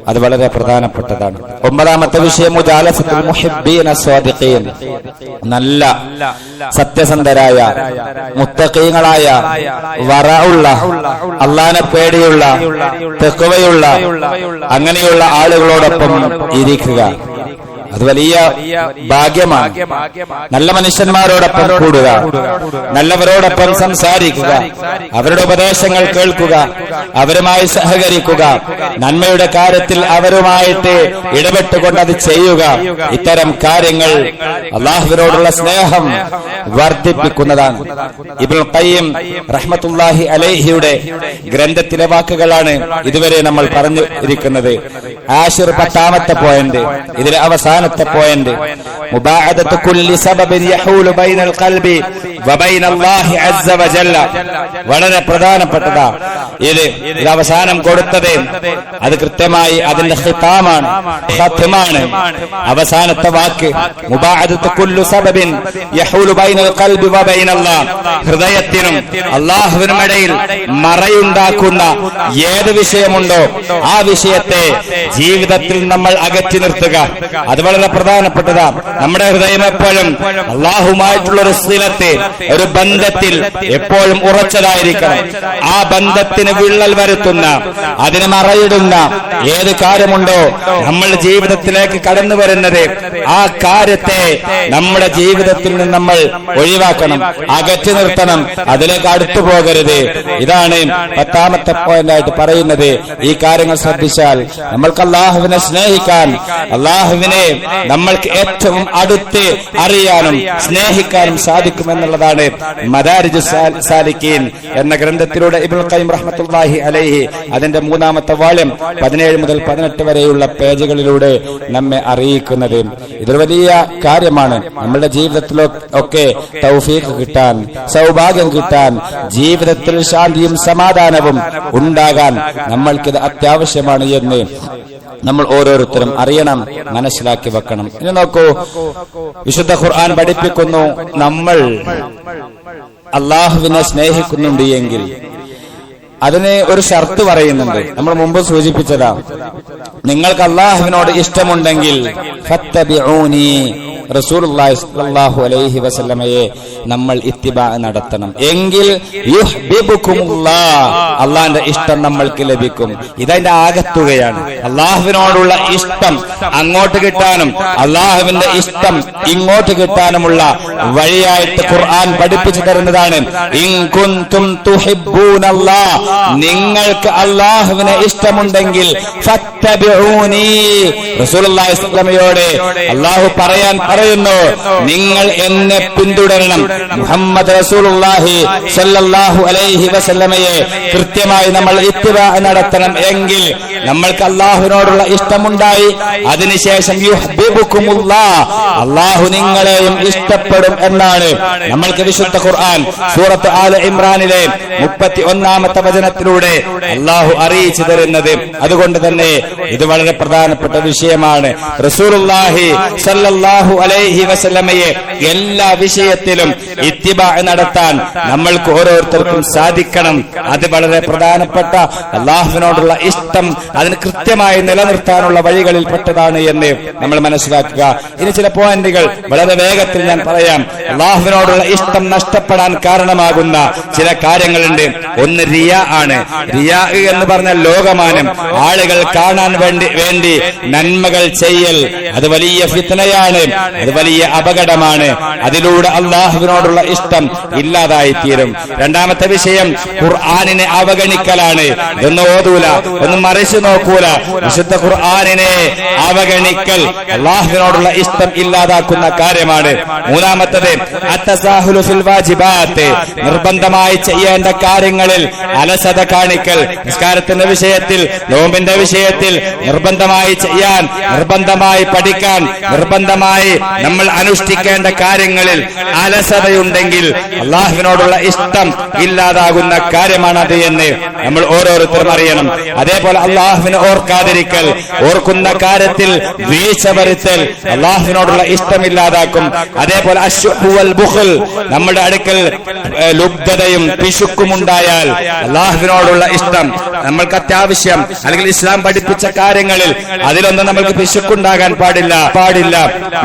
അത് വളരെ പ്രധാനപ്പെട്ടതാണ്. 9ാമത്തെ വിഷയം, മുജാലസത്തുൽ മുഹിബ്ബീന സ്വാദിഖീൻ, നല്ല സത്യസന്ധരായ മുത്തഖീങ്ങളായ വറഉള്ള അല്ലാഹുവിനെ പേടിയുള്ള തഖ്വയുള്ള അങ്ങനെയുള്ള ആളുകളോടൊപ്പം ഇരിക്കുക. അത് വലിയ ഭാഗ്യമാണ്. നല്ല മനുഷ്യന്മാരോടൊപ്പം കൂടുക, നല്ലവരോടൊപ്പം സംസാരിക്കുക, അവരുടെ ഉപദേശങ്ങൾ കേൾക്കുക, അവരുമായി സഹകരിക്കുക, നന്മയുടെ കാര്യത്തിൽ അവരുമായിട്ട് ഇടപെട്ടുകൊണ്ട് അത് ചെയ്യുക. ഇത്തരം കാര്യങ്ങൾ അള്ളാഹുവിനോടുള്ള സ്നേഹം വർദ്ധിപ്പിക്കുന്നതാണ്. ഇബ്നുൽ ഖയ്യിം റഹ്മത്തുള്ളാഹി അലൈഹിയുടെ ഗ്രന്ഥത്തിലെ വാക്കുകളാണ് ഇതുവരെ നമ്മൾ പറഞ്ഞിരിക്കുന്നത്. ആശിർ 10ാമത്തെ പോയിന്റ്. ഇതിലെ അവസാന അവസാനത്തെ പോയിന്റ്. മുബാഅദത്തു കുല്ലി സബബിൻ യഹൂലു ബൈനൽ ഖൽബി വബൈന അല്ലാഹി അസ്സ വജല്ല. വളരെ പ്രധാനപ്പെട്ടതാ ഇത് അവസാനം കൊടുത്തത്. അത് കൃത്യമായി അതിന്റെ ഖിതാമാണ്, ഖത്മാണ്, അവസാനത്തെ വാക്ക്. മുബാഅദത്തു കുല്ലു സബബിൻ യഹൂലു ബൈനൽ ഖൽബി വബൈന അല്ലാഹ്. ഹൃദയത്തിനും അല്ലാഹുവിനും ഇടയിൽ മറയുണ്ടാക്കുന്ന ഏത് വിഷയമുണ്ടോ ആ വിഷയത്തെ ജീവിതത്തിൽ നമ്മൾ അകറ്റി നിർത്തുക. അത് വളരെ പ്രധാനപ്പെട്ടതാ. നമ്മുടെ ഹൃദയം എപ്പോഴും അല്ലാഹുമായിട്ടുള്ള ഒരു സിലത്ത്, ഒരു ബന്ധത്തിൽ എപ്പോഴും ഉറച്ചതായിരിക്കണം. ആ ബന്ധത്തിന് വിള്ളൽ വരുത്തുന്ന, അതിന് മറയിടുന്ന ഏത് കാര്യമുണ്ടോ നമ്മൾ ജീവിതത്തിലേക്ക് കടന്നു വരുന്നത്, ആ കാര്യത്തെ നമ്മുടെ ജീവിതത്തിൽ നിന്ന് നമ്മൾ ഒഴിവാക്കണം, അകറ്റി നിർത്തണം, അതിലേക്ക് അടുത്തു പോകരുത്. ഇതാണ് 10ാമത്തെ പോയിന്റായിട്ട് പറയുന്നത്. ഈ കാര്യങ്ങൾ ശ്രദ്ധിച്ചാൽ നമ്മൾക്ക് അല്ലാഹുവിനെ സ്നേഹിക്കാൻ, അല്ലാഹുവിനെ നമ്മൾക്ക് ഏറ്റവും അടുത്ത് അറിയാനും സ്നേഹിക്കാനും സാധിക്കുമെന്നുള്ളതാണ് മദാരിജു സാലിക്കീൻ എന്ന ഗ്രന്ഥത്തിലൂടെ ഇബ്നുൽ ഖയ്യിം റഹ്മത്തുള്ളാഹി അലൈഹി അതിന്റെ 3ാമത്തെ വാള്യം 17 മുതൽ 18 വരെയുള്ള പേജുകളിലൂടെ നമ്മെ അറിയിക്കുന്നത്. ഇതൊരു വലിയ കാര്യമാണ്. നമ്മുടെ ജീവിതത്തിലൊക്കെ തൗഫീഖ് കിട്ടാൻ, സൗഭാഗ്യം കിട്ടാൻ, ജീവിതത്തിൽ ശാന്തിയും സമാധാനവും ഉണ്ടാകാൻ നമ്മൾക്കിത് അത്യാവശ്യമാണ് എന്ന് നമ്മൾ ഓരോരുത്തരും അറിയണം, മനസ്സിലാക്കി വെക്കണം. ഇനി നോക്കൂ, വിശുദ്ധ ഖുർആൻ പഠിപ്പിക്കുന്നു, നമ്മൾ അല്ലാഹുവിനെ സ്നേഹിക്കുന്നുണ്ട് എങ്കിൽ അതിന് ഒരു ഷർത്ത് പറയുന്നുണ്ട്. നമ്മൾ മുമ്പ് സൂചിപ്പിച്ചതാ, നിങ്ങൾക്ക് അല്ലാഹുവിനോട് ഇഷ്ടമുണ്ടെങ്കിൽ ഫത്തബിഊനി, റസൂലുള്ളാഹി സ്വല്ലല്ലാഹു അലൈഹി വസല്ലമയെ നമ്മൾ ഇത്തിബാ നടത്തണം. എങ്കിൽ യുഹ്ബിബുകുമുല്ലാഹ്, അല്ലാഹുവിന്റെ ഇഷ്ടം നമ്മൾക്ക് ലഭിക്കും. ഇതതിന്റെ ആകത്തുകയാണ്. അല്ലാഹുവിനോടുള്ള ഇഷ്ടം അങ്ങോട്ട് കിട്ടാനും അല്ലാഹുവിന്റെ ഇഷ്ടം ഇങ്ങോട്ട് കിട്ടാനുമുള്ള വഴിയായിട്ട് ഖുർആൻ പഠിപ്പിച്ചു തരുന്നതാണ്. ഇൻ കുൻതും തുഹിബ്ബൂനല്ലാഹ്, നിങ്ങൾക്ക് അല്ലാഹുവിനെ ഇഷ്ടമുണ്ടെങ്കിൽ ഫത്തബിഊനി, റസൂലുള്ളാഹി സ്വല്ലല്ലാഹു അലൈഹി വസല്ലമയോട് അല്ലാഹു പറയുന്നു, നിങ്ങൾ എന്നെ പിന്തുടരണം. മുഹമ്മദ് റസൂലുള്ളാഹി സ്വല്ലല്ലാഹു അലൈഹി വസല്ലമയെ കൃത്യമായി നമ്മൾ ഇത്തിബാ നടത്തണം. എങ്കിൽ നമ്മൾക്ക് അല്ലാഹുവിനോടുള്ള ഇഷ്ടമുണ്ടായി, അതിനുശേഷം യുഹ്ബിബുകുമുല്ലാഹ്, അല്ലാഹു നിങ്ങളെയും ഇഷ്ടപ്പെടും എന്നാണ് നമ്മൾക്ക് വിശുദ്ധ ഖുർആൻ സൂറത്ത് ആല ഇമ്രാനിലെ 31ാമത്തെ വചനത്തിലൂടെ അല്ലാഹു അറിയിച്ചു തരുന്നത്. അതുകൊണ്ട് തന്നെ ഇത് വളരെ പ്രധാനപ്പെട്ട വിഷയമാണ്. റസൂലുള്ളാഹി സ്വല്ലല്ലാഹു അലൈഹി വസല്ലമയെ എല്ലാ വിഷയത്തിലും ഇത്തിബാ നടത്താൻ നമ്മൾക്ക് ഓരോരുത്തർക്കും സാധിക്കണം. അത് വളരെ പ്രധാനപ്പെട്ട അല്ലാഹുവിനോടുള്ള ഇഷ്ടം അതിന് കൃത്യമായി നിലനിർത്താനുള്ള വഴികളിൽ പെട്ടതാണ് എന്ന് നമ്മൾ മനസ്സിലാക്കുക. ഇനി ചില പോയിന്റുകൾ വളരെ വേഗത്തിൽ ഞാൻ പറയാം. അല്ലാഹുവിനോടുള്ള ഇഷ്ടം നഷ്ടപ്പെടാൻ കാരണമാകുന്ന ചില കാര്യങ്ങളുണ്ട്. ഒന്ന് റിയാ ആണ്. റിയാ എന്ന് പറഞ്ഞാൽ ലോകമാനം, ആളുകൾ കാണാൻ വേണ്ടി നന്മകൾ ചെയ്യൽ. അത് വലിയ ഫിത്നയാണ്, അത് വലിയ അപകടമാണ്. അതിലൂടെ അല്ലാഹുവിനോടുള്ള ഇഷ്ടം ഇല്ലാതായിത്തീരും. രണ്ടാമത്തെ വിഷയം ഖുർആനിനെ അവഗണിക്കലാണ്. ഇതൊന്നും ഓതൂല, ഒന്നും മറിച്ചു നോക്കൂല. വിശുദ്ധ ഖുർആനിനെ അവഗണിക്കൽ അല്ലാഹുവിനോടുള്ള ഇഷ്ടം ഇല്ലാതാക്കുന്ന കാര്യമാണ്. മൂന്നാമത്തത് അത്തസാഹുലു ഫിൽ വാജിബാത്ത്, നിർബന്ധമായി ചെയ്യേണ്ട കാര്യങ്ങളിൽ അലസത കാണിക്കൽ. നിസ്കാരത്തിന്റെ വിഷയത്തിൽ, നോമ്പിന്റെ വിഷയത്തിൽ നിർബന്ധമായി ചെയ്യാൻ, നിർബന്ധമായി പഠിക്കാൻ, നിർബന്ധമായി നമ്മൾ അനുഷ്ഠിക്കേണ്ട കാര്യങ്ങളിൽ അലസതയുണ്ടെങ്കിൽ അല്ലാഹുവിനോടുള്ള ഇഷ്ടം ഇല്ലാതാകുന്ന കാര്യമാണത് എന്ന് നമ്മൾ ഓരോരുത്തരും അറിയണം. അതേപോലെ അല്ലാഹുവിനെ ഓർക്കാതിരിക്കൽ, ഓർക്കുന്ന കാര്യത്തിൽ വീഴ്ച വരുത്തൽ അല്ലാഹുവിനോടുള്ള ഇഷ്ടമില്ലാതാക്കും. അതേപോലെ അശ്ശുഹു വൽ ബുഖൽ, നമ്മുടെ അടുക്കൽ ലുബ്ധതയും പിശുക്കും ഉണ്ടായാൽ അല്ലാഹുവിനോടുള്ള ഇഷ്ടം നമ്മൾക്ക് അത്യാവശ്യം, അല്ലെങ്കിൽ ഇസ്ലാം പഠിപ്പിച്ച കാര്യങ്ങളിൽ അതിലൊന്നും നമ്മൾക്ക് പിശുക്കുണ്ടാകാൻ പാടില്ല.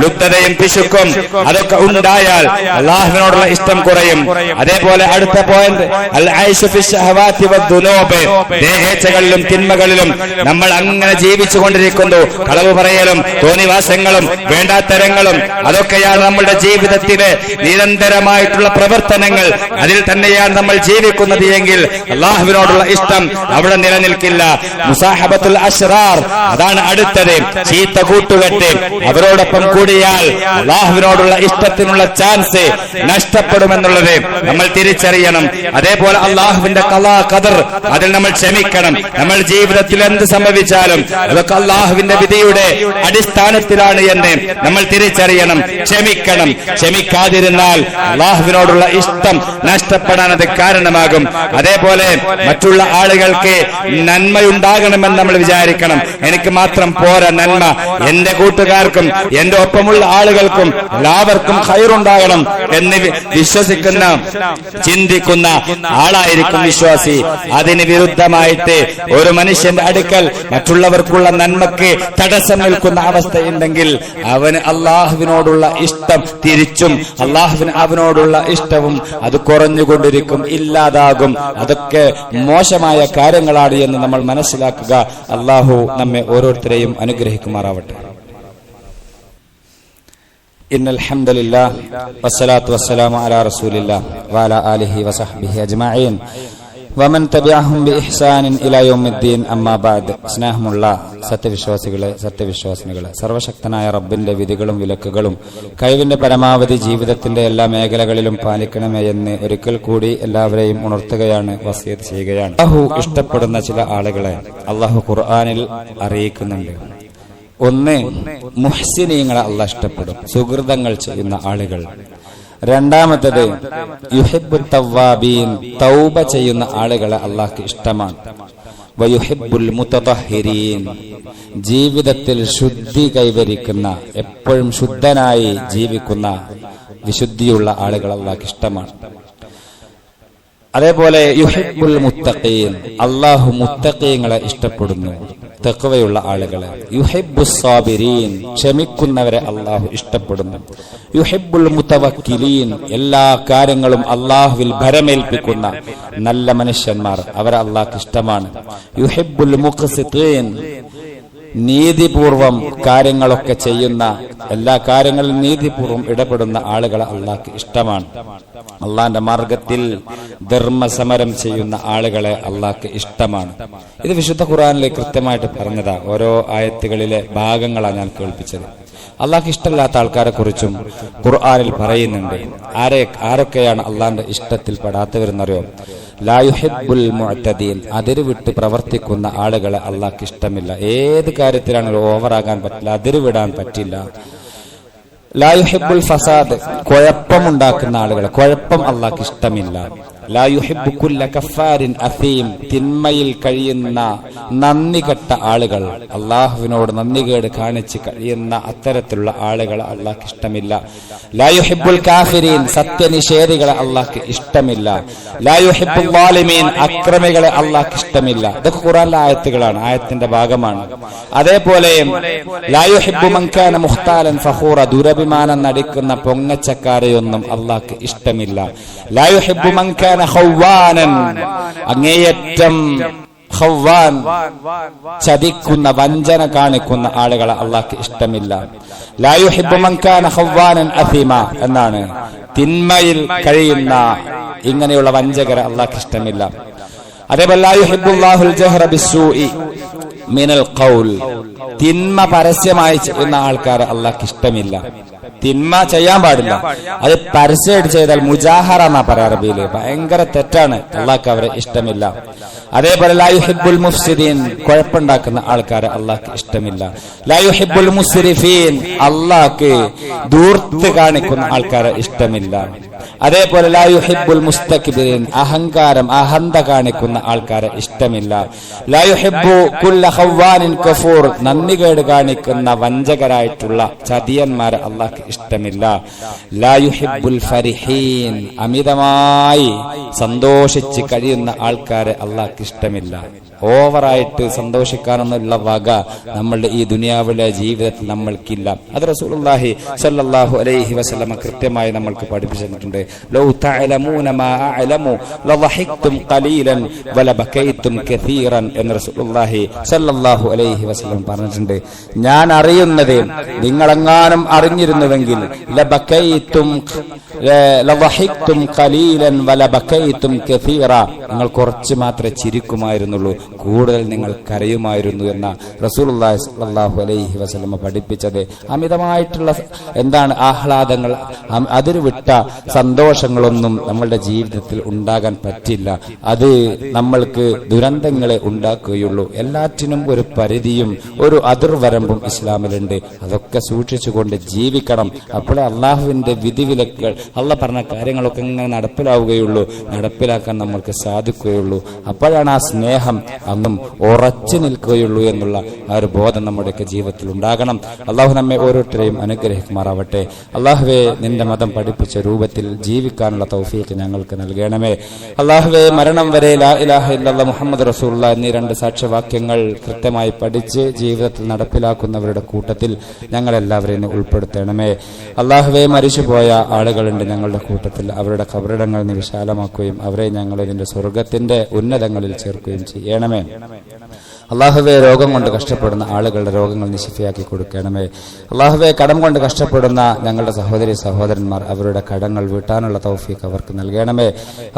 ലുബ്ധതയും പിശുക്കും അതൊക്കെ ഉണ്ടായാൽ അല്ലാഹുവിനോടുള്ള ഇഷ്ടം കുറയും. അതേപോലെ അടുത്ത പോയിന്റ് അൽ ഐശു ഫി ശഹവാതി വദ്ദുനൂബ്, ദേഹേച്ഛകളിലും തിന്മകളിലും നമ്മൾ അങ്ങനെ ജീവിച്ചുകൊണ്ടിരിക്കുന്നു. കളവ് പറയലും തോന്നിവാസങ്ങളും വേണ്ടാത്തരങ്ങളും അതൊക്കെയാണ് നമ്മുടെ ജീവിതത്തിലെ നിരന്തരമായിട്ടുള്ള പ്രവർത്തനങ്ങൾ. അതിൽ തന്നെയാണ് നമ്മൾ ജീവിക്കുന്നത് എങ്കിൽ അല്ലാഹുവിനോടുള്ള ഇഷ്ടം അവിടെ നിലനിൽക്കില്ല. മുസാഹബത്തുൽ അശ്റാർ, അതാണ് അടുത്തത്. ചീത്ത കൂട്ടുകെട്ട്, അവരോടൊപ്പം കൂടിയാൽ മാറിയാൽ അള്ളാഹുവിനോടുള്ള ഇഷ്ടത്തിനുള്ള ചാൻസ് നഷ്ടപ്പെടുമെന്നുള്ളത് നമ്മൾ തിരിച്ചറിയണം. അതേപോലെ അള്ളാഹുവിന്റെ ഖളാ ഖദർ, അതിൽ നമ്മൾ ക്ഷമിക്കണം. നമ്മൾ ജീവിതത്തിൽ എന്ത് സംഭവിച്ചാലും അതൊക്കെ അള്ളാഹുവിന്റെ വിധിയുടെ അടിസ്ഥാനത്തിലാണ് എന്ന് നമ്മൾ തിരിച്ചറിയണം. ക്ഷമിക്കണം. ക്ഷമിക്കാതിരുന്നാൽ അള്ളാഹുവിനോടുള്ള ഇഷ്ടം നഷ്ടപ്പെടാൻ അത് കാരണമാകും. അതേപോലെ മറ്റുള്ള ആളുകൾക്ക് നന്മയുണ്ടാകണമെന്ന് നമ്മൾ വിചാരിക്കണം. എനിക്ക് മാത്രം പോരാ നന്മ, എന്റെ കൂട്ടുകാർക്കും എന്റെ ഒപ്പമുള്ള ആളുകൾക്കും എല്ലാവർക്കും ഖൈറുണ്ടാകണം എന്ന് വിശ്വസിക്കുന്ന ചിന്തിക്കുന്ന ആളായിരിക്കും വിശ്വാസി. അതിന് വിരുദ്ധമായിട്ട് ഒരു മനുഷ്യന്റെ അടുക്കൽ മറ്റുള്ളവർക്കുള്ള നന്മയ്ക്ക് തടസ്സം നിൽക്കുന്ന അവസ്ഥയുണ്ടെങ്കിൽ അവന് അള്ളാഹുവിനോടുള്ള ഇഷ്ടം തിരിച്ചും അള്ളാഹുവിന് അവനോടുള്ള ഇഷ്ടവും അത് കുറഞ്ഞുകൊണ്ടിരിക്കും, ഇല്ലാതാകും. അതൊക്കെ മോശമായ കാര്യങ്ങളാണ് എന്ന് നമ്മൾ മനസ്സിലാക്കുക. അള്ളാഹു നമ്മെ ഓരോരുത്തരെയും അനുഗ്രഹിക്കുമാറാവട്ടെ. ഇന്നൽ ഹംദുലില്ലാഹ് വസ്സലാത്തു വസ്സലാമു അലാ റസൂലില്ലാഹ് വഅലാ ആലിഹി വസഹ്ബിഹി അജ്മഈൻ വമൻ തബിഅഹും ബിഇഹ്സാനിൻ ഇലാ യൗമിദ്ദീൻ. അമ്മാ ബഅദ്. സ്നേഹമുള്ള സത്യവിശ്വാസിനികളെ, സർവശക്തനായ റബ്ബിന്റെ വിധികളും വിലക്കുകളും കഴിവിന്റെ പരമാവധി ജീവിതത്തിന്റെ എല്ലാ മേഖലകളിലും പാലിക്കണമേ എന്ന് ഒരിക്കൽ കൂടി എല്ലാവരെയും ഉണർത്തുകയാണ്, വസിയത്ത് ചെയ്യുകയാണ്. അല്ലാഹു ഇഷ്ടപ്പെടുന്ന ചില ആളുകളെ അല്ലാഹു ഖുർആനിൽ അറിയിക്കുന്നുണ്ട്. ഒന്ന്, മുഹ്സിനീങ്ങളെ അല്ലാഹ് ഇഷ്ടപ്പെടും, സുഹൃതങ്ങൾ ചെയ്യുന്ന ആളുകൾ. രണ്ടാമത്തേത് യുഹിബ്ബു തവ്വാബീൻ, തൗബ ചെയ്യുന്ന ആളുകളെ അല്ലാഹ്ക്ക് ഇഷ്ടമാണ്. വയുഹിബ്ബുൽ മുതതഹിരീൻ, ജീവിതത്തിൽ ശുദ്ധി കൈവരിക്കുന്ന, എപ്പോഴും ശുദ്ധനായി ജീവിക്കുന്ന വിശുദ്ധിയുള്ള ആളുകൾ അല്ലാഹ്ക്ക് ഇഷ്ടമാണ്. അതേപോലെ യുഹിബ്ബുൽ മുത്തഖീൻ, അല്ലാഹു മുത്തഖീങ്ങളെ ഇഷ്ടപ്പെടുന്നു, തഖ്വയുള്ള ആളുകളെ. യുഹിബ്ബുസ് സാബിരീൻ, ക്ഷമിക്കുന്നവരെ അല്ലാഹു ഇഷ്ടപ്പെടുന്നു. യുഹിബ്ബുൽ മുതവക്കിലീൻ, എല്ലാ കാര്യങ്ങളും അല്ലാഹുവിൽ ഭരമേൽപ്പിക്കുന്ന നല്ല മനുഷ്യന്മാർ, അവരെ അല്ലാഹുക്ക് ഇഷ്ടമാണ്. യുഹിബ്ബുൽ മുഖ്സിതീൻ, നീതിപൂർവം കാര്യങ്ങളൊക്കെ ചെയ്യുന്ന, എല്ലാ കാര്യങ്ങളിലും നീതിപൂർവം ഇടപെടുന്ന ആളുകളെ അല്ലാഹുക്ക് ഇഷ്ടമാണ്. അള്ളാന്റെ മാർഗത്തിൽ ധർമ്മസമരം ചെയ്യുന്ന ആളുകളെ അല്ലാഹുക്ക് ഇഷ്ടമാണ്. ഇത് വിശുദ്ധ ഖുർആനിലെ കൃത്യമായിട്ട് പറഞ്ഞതാ. ഓരോ ആയത്തുകളിലെ ഭാഗങ്ങളാണ് ഞാൻ കേൾപ്പിച്ചത്. അള്ളാഹ്ക്ക് ഇഷ്ടമില്ലാത്ത ആൾക്കാരെ കുറിച്ചും ഖുർആനിൽ പറയുന്നുണ്ട്. ആരൊക്കെയാണ് അള്ളാന്റെ ഇഷ്ടത്തിൽ പെടാത്തവരെന്നറിയോ? ലാ യുഹിബ്ബുൽ മുഅ്തദീൻ, അതിരുവിട്ട് പ്രവർത്തിക്കുന്ന ആളുകളെ അള്ളാഹ്ക്ക് ഇഷ്ടമില്ല. ഏത് കാര്യത്തിലാണെങ്കിലും ഓവറാകാൻ പറ്റില്ല, അതിരുവിടാൻ പറ്റില്ല. ലാ യുഹിബ്ബുൽ ഫസാദ്, കുഴപ്പമുണ്ടാക്കുന്ന ആളുകളെ, കുഴപ്പം അള്ളാഹ്ക്ക് ഇഷ്ടമില്ല. ലാ യുഹിബ്ബു കുല്ല കഫാരിൻ അസീം, തിന്മയിൽ കഴിയുന്ന നന്ദി കെട്ട ആളുകൾ, അള്ളാഹുവിനോട് നന്ദികേട് കാണിച്ച് കഴിയുന്ന അത്തരത്തിലുള്ള ആളുകളെ അള്ളാഹ്ക്ക് ഇഷ്ടമില്ല. ലാ യുഹിബ്ബുൽ കാഫിരീൻ, സത്യനിഷേധികളെ അള്ളാഹ്ക്ക് ഇഷ്ടമില്ല. ലാ യുഹിബ്ബുൽ ളാലിമീൻ, അക്രമികളെ അള്ളാഹ്ക്ക് ഇഷ്ടമില്ല. ഇതൊക്കെ ഖുർആനിലെ ആയത്തുകളാണ്, ആയത്തിന്റെ ഭാഗമാണ്. അതേപോലെ ലാ യുഹിബ്ബു മൻ കാന മുഖ്താലൻ ഫഖൂറ, ദുരഭിമാനം നടിക്കുന്ന പൊങ്ങച്ചക്കാരെയൊന്നും അള്ളാഹ്ക്ക് ഇഷ്ടമില്ല. ലാ യുഹിബ്ബു മൻ കാന ഖവ്വാനൻ, അങ്ങേയറ്റം ഖവ്വാൻ, ചതിക്കുന്ന, വഞ്ചന കാണിക്കുന്ന ആളുകളെ അള്ളാഹ്ക്ക് ഇഷ്ടമില്ല. ലാ യുഹിബ്ബു മൻ കാന ഖവ്വാനൻ അസീമ എന്നാണ്, തിന്മയിൽ കഴിയുന്ന ഇങ്ങനെയുള്ള വഞ്ചകരെ അള്ളാഹ്ക്ക് ഇഷ്ടമില്ല. അതേപോലെ ലാ യുഹിബ്ബുല്ലാഹുൽ ജഹ്റ ബിസ്സൂഇ മിനൽ ഖൗൽ, തിന്മ പരസ്യമായി ചെയ്യുന്ന ആൾക്കാരെ അള്ളാഹ്ക്ക് ഇഷ്ടമില്ല. തിന്മ ചെയ്യാൻ പാടില്ല, അത് പരസ്യമായിട്ട് ചെയ്താൽ മുജാഹറ എന്നാ പറയാ അറബിയില്, ഭയങ്കര തെറ്റാണ്. അള്ളാഹ്ക്ക് അവരെ ഇഷ്ടമില്ല. അതേപോലെ ലാ യുഹിബ്ബുൽ മുഫ്സിദീൻ, കുഴപ്പമുണ്ടാക്കുന്ന ആൾക്കാരെ അള്ളാഹ്ക്ക് ഇഷ്ടമില്ല. ലാ യുഹിബ്ബുൽ മുസ്രിഫീൻ, അള്ളാഹ്ക്ക് ദൂർത്ത് കാണിക്കുന്ന ആൾക്കാരെ ഇഷ്ടമില്ല. അതേപോലെ ലാ യുഹിബ്ബുൽ മുസ്തക്ബിരീൻ, അഹങ്കാരം, അഹന്ത കാണിക്കുന്ന ആൾക്കാരെ ഇഷ്ടമില്ല. ലാ യുഹിബ്ബു കുല്ല ഖവ്വാനിൻ കഫൂർ, നന്ദികേട് കാണിക്കുന്ന വഞ്ചകരായിട്ടുള്ള ചതിയന്മാരെ അള്ളാഹ്ക്ക് ഇഷ്ടമില്ല. ലാ യുഹിബ്ബുൽ ഫരിഹീൻ, അമിതമായി സന്തോഷിച്ച് കഴിയുന്ന ആൾക്കാരെ അള്ളാഹ്ക്ക് ഇഷ്ടമില്ല. ഓവറായിട്ട് സന്തോഷിക്കാനൊന്നുള്ള വക നമ്മളുടെ ഈ ദുനിയാവിലെ ജീവിതത്തിൽ നമ്മൾക്കില്ല. അത് റസൂലുള്ളാഹി സ്വല്ലല്ലാഹു അലൈഹി വസല്ലം കൃത്യമായി നമ്മൾക്ക് പഠിപ്പിച്ചു തന്നിട്ടുണ്ട്. ലൗ തഅലമൂന മാ അഅലമു ലളഹിഖ്തും ഖലീലൻ വലബകൈതും കസീറൻ എന്ന് റസൂലുള്ളാഹി സ്വല്ലല്ലാഹു അലൈഹി വസല്ലം പറഞ്ഞിട്ടുണ്ട്. ഞാൻ അറിയുന്നത് നിങ്ങളെങ്ങാനും അറിഞ്ഞിരുന്നുവെങ്കിൽ ലബകൈതും ലളഹിഖ്തും ഖലീലൻ വലബകൈതും കസീറ, നിങ്ങൾ കുറച്ച് മാത്രമേ ചിരിക്കുമായിരുന്നുള്ളൂ, കൂടുതൽ നിങ്ങൾ കരയുമായിരുന്നു എന്ന റസൂലുള്ളാഹി സ്വല്ലല്ലാഹു അലൈഹി വസല്ലം പഠിപ്പിച്ചത്. അമിതമായിട്ടുള്ള ആഹ്ലാദങ്ങൾ, അതിരുവിട്ട സന്തോഷങ്ങളൊന്നും നമ്മളുടെ ജീവിതത്തിൽ ഉണ്ടാകാൻ പറ്റില്ല. അത് നമ്മൾക്ക് ദുരന്തങ്ങളെ ഉണ്ടാക്കുകയുള്ളൂ. എല്ലാറ്റിനും ഒരു പരിധിയും ഒരു അതിർവരമ്പും ഇസ്ലാമിലുണ്ട്. അതൊക്കെ സൂക്ഷിച്ചുകൊണ്ട് ജീവിക്കണം. അപ്പോഴേ അള്ളാഹുവിന്റെ വിധിവിലക്കുകൾ, അള്ളാഹ് പറഞ്ഞ കാര്യങ്ങളൊക്കെ ഇങ്ങനെ നടപ്പിലാവുകയുള്ളൂ, നടപ്പിലാക്കാൻ നമ്മൾക്ക് സാധിക്കുകയുള്ളൂ. അപ്പോഴാണ് ആ സ്നേഹം അന്നും ഉറച്ചു നിൽക്കുകയുള്ളൂ എന്നുള്ള ആ ഒരു ബോധം നമ്മുടെയൊക്കെ ജീവിതത്തിൽ ഉണ്ടാകണം. അള്ളാഹു നമ്മെ ഓരോരുത്തരെയും അനുഗ്രഹിക്കുമാറാവട്ടെ. അള്ളാഹുവെ, നിന്റെ മതം പഠിപ്പിച്ച രൂപത്തിൽ ജീവിക്കാനുള്ള തൗഫീഖ് ഞങ്ങൾക്ക് നൽകണമേ. അള്ളാഹുവെ, മരണം വരെ ലാ ഇലാഹ ഇല്ലല്ലാഹ് മുഹമ്മദ് റസൂലുള്ളാഹി എന്നീ 2 സാക്ഷ്യവാക്യങ്ങൾ കൃത്യമായി പഠിച്ച് ജീവിതത്തിൽ നടപ്പിലാക്കുന്നവരുടെ കൂട്ടത്തിൽ ഞങ്ങളെല്ലാവരെയും ഉൾപ്പെടുത്തണമേ. അള്ളാഹുവെ, മരിച്ചുപോയ ആളുകളുണ്ട് ഞങ്ങളുടെ കൂട്ടത്തിൽ. അവരുടെ ഖബറിടങ്ങൾ നീ വിശാലമാക്കുകയും അവരെ ഞങ്ങളെ നിന്റെ സ്വർഗത്തിന്റെ ഉന്നതങ്ങളിൽ ചേർക്കുകയും ചെയ്യണമേ. അള്ളാഹുവെ, രോഗം കൊണ്ട് കഷ്ടപ്പെടുന്ന ആളുകളുടെ രോഗങ്ങൾ നീ ശിഫയാക്കി കൊടുക്കണമേ. അള്ളാഹുവെ, കടം കൊണ്ട് കഷ്ടപ്പെടുന്ന ഞങ്ങളുടെ സഹോദരി സഹോദരന്മാർ അവരുടെ കടങ്ങൾ വീട്ടാനുള്ള തൗഫീഖ് അവർക്ക് നൽകണമേ.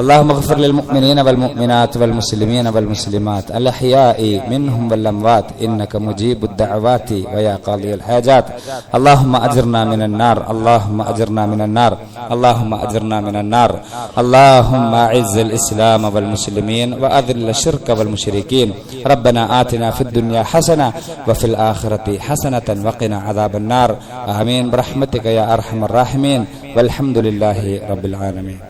അല്ലാഹുമ്മ ഗ്ഫിർ ലിൽ മുഅ്മിനീന വൽ മുഅ്മിനാത്ത് വൽ മുസ്ലിമീന വൽ മുസ്ലിമാത്ത് അൽ അഹ്യാഇ മിൻഹും വൽ അംവാത്ത് ഇന്നക മുജീബുദ് ദഅവാതി വയാ ഖാദിയൽ ഹാജാത്ത്. അല്ലാഹുമ്മ അജിർനാ മിനൻ നാർ, അല്ലാഹുമ്മ അജിർനാ മിനൻ നാർ, അല്ലാഹുമ്മ അജിർനാ മിനൻ നാർ. അല്ലാഹുമ്മ അഇസ്ൽ ഇസ്ലാമ വൽ മുസ്ലിമീൻ വഅദിൽ ശിർക വൽ മുശ്രികീൻ. റബ്ബനാ آتنا في الدنيا حسنة وفي الآخرة حسنة وقنا عذاب النار. آمين برحمتك يا أرحم الراحمين والحمد لله رب العالمين.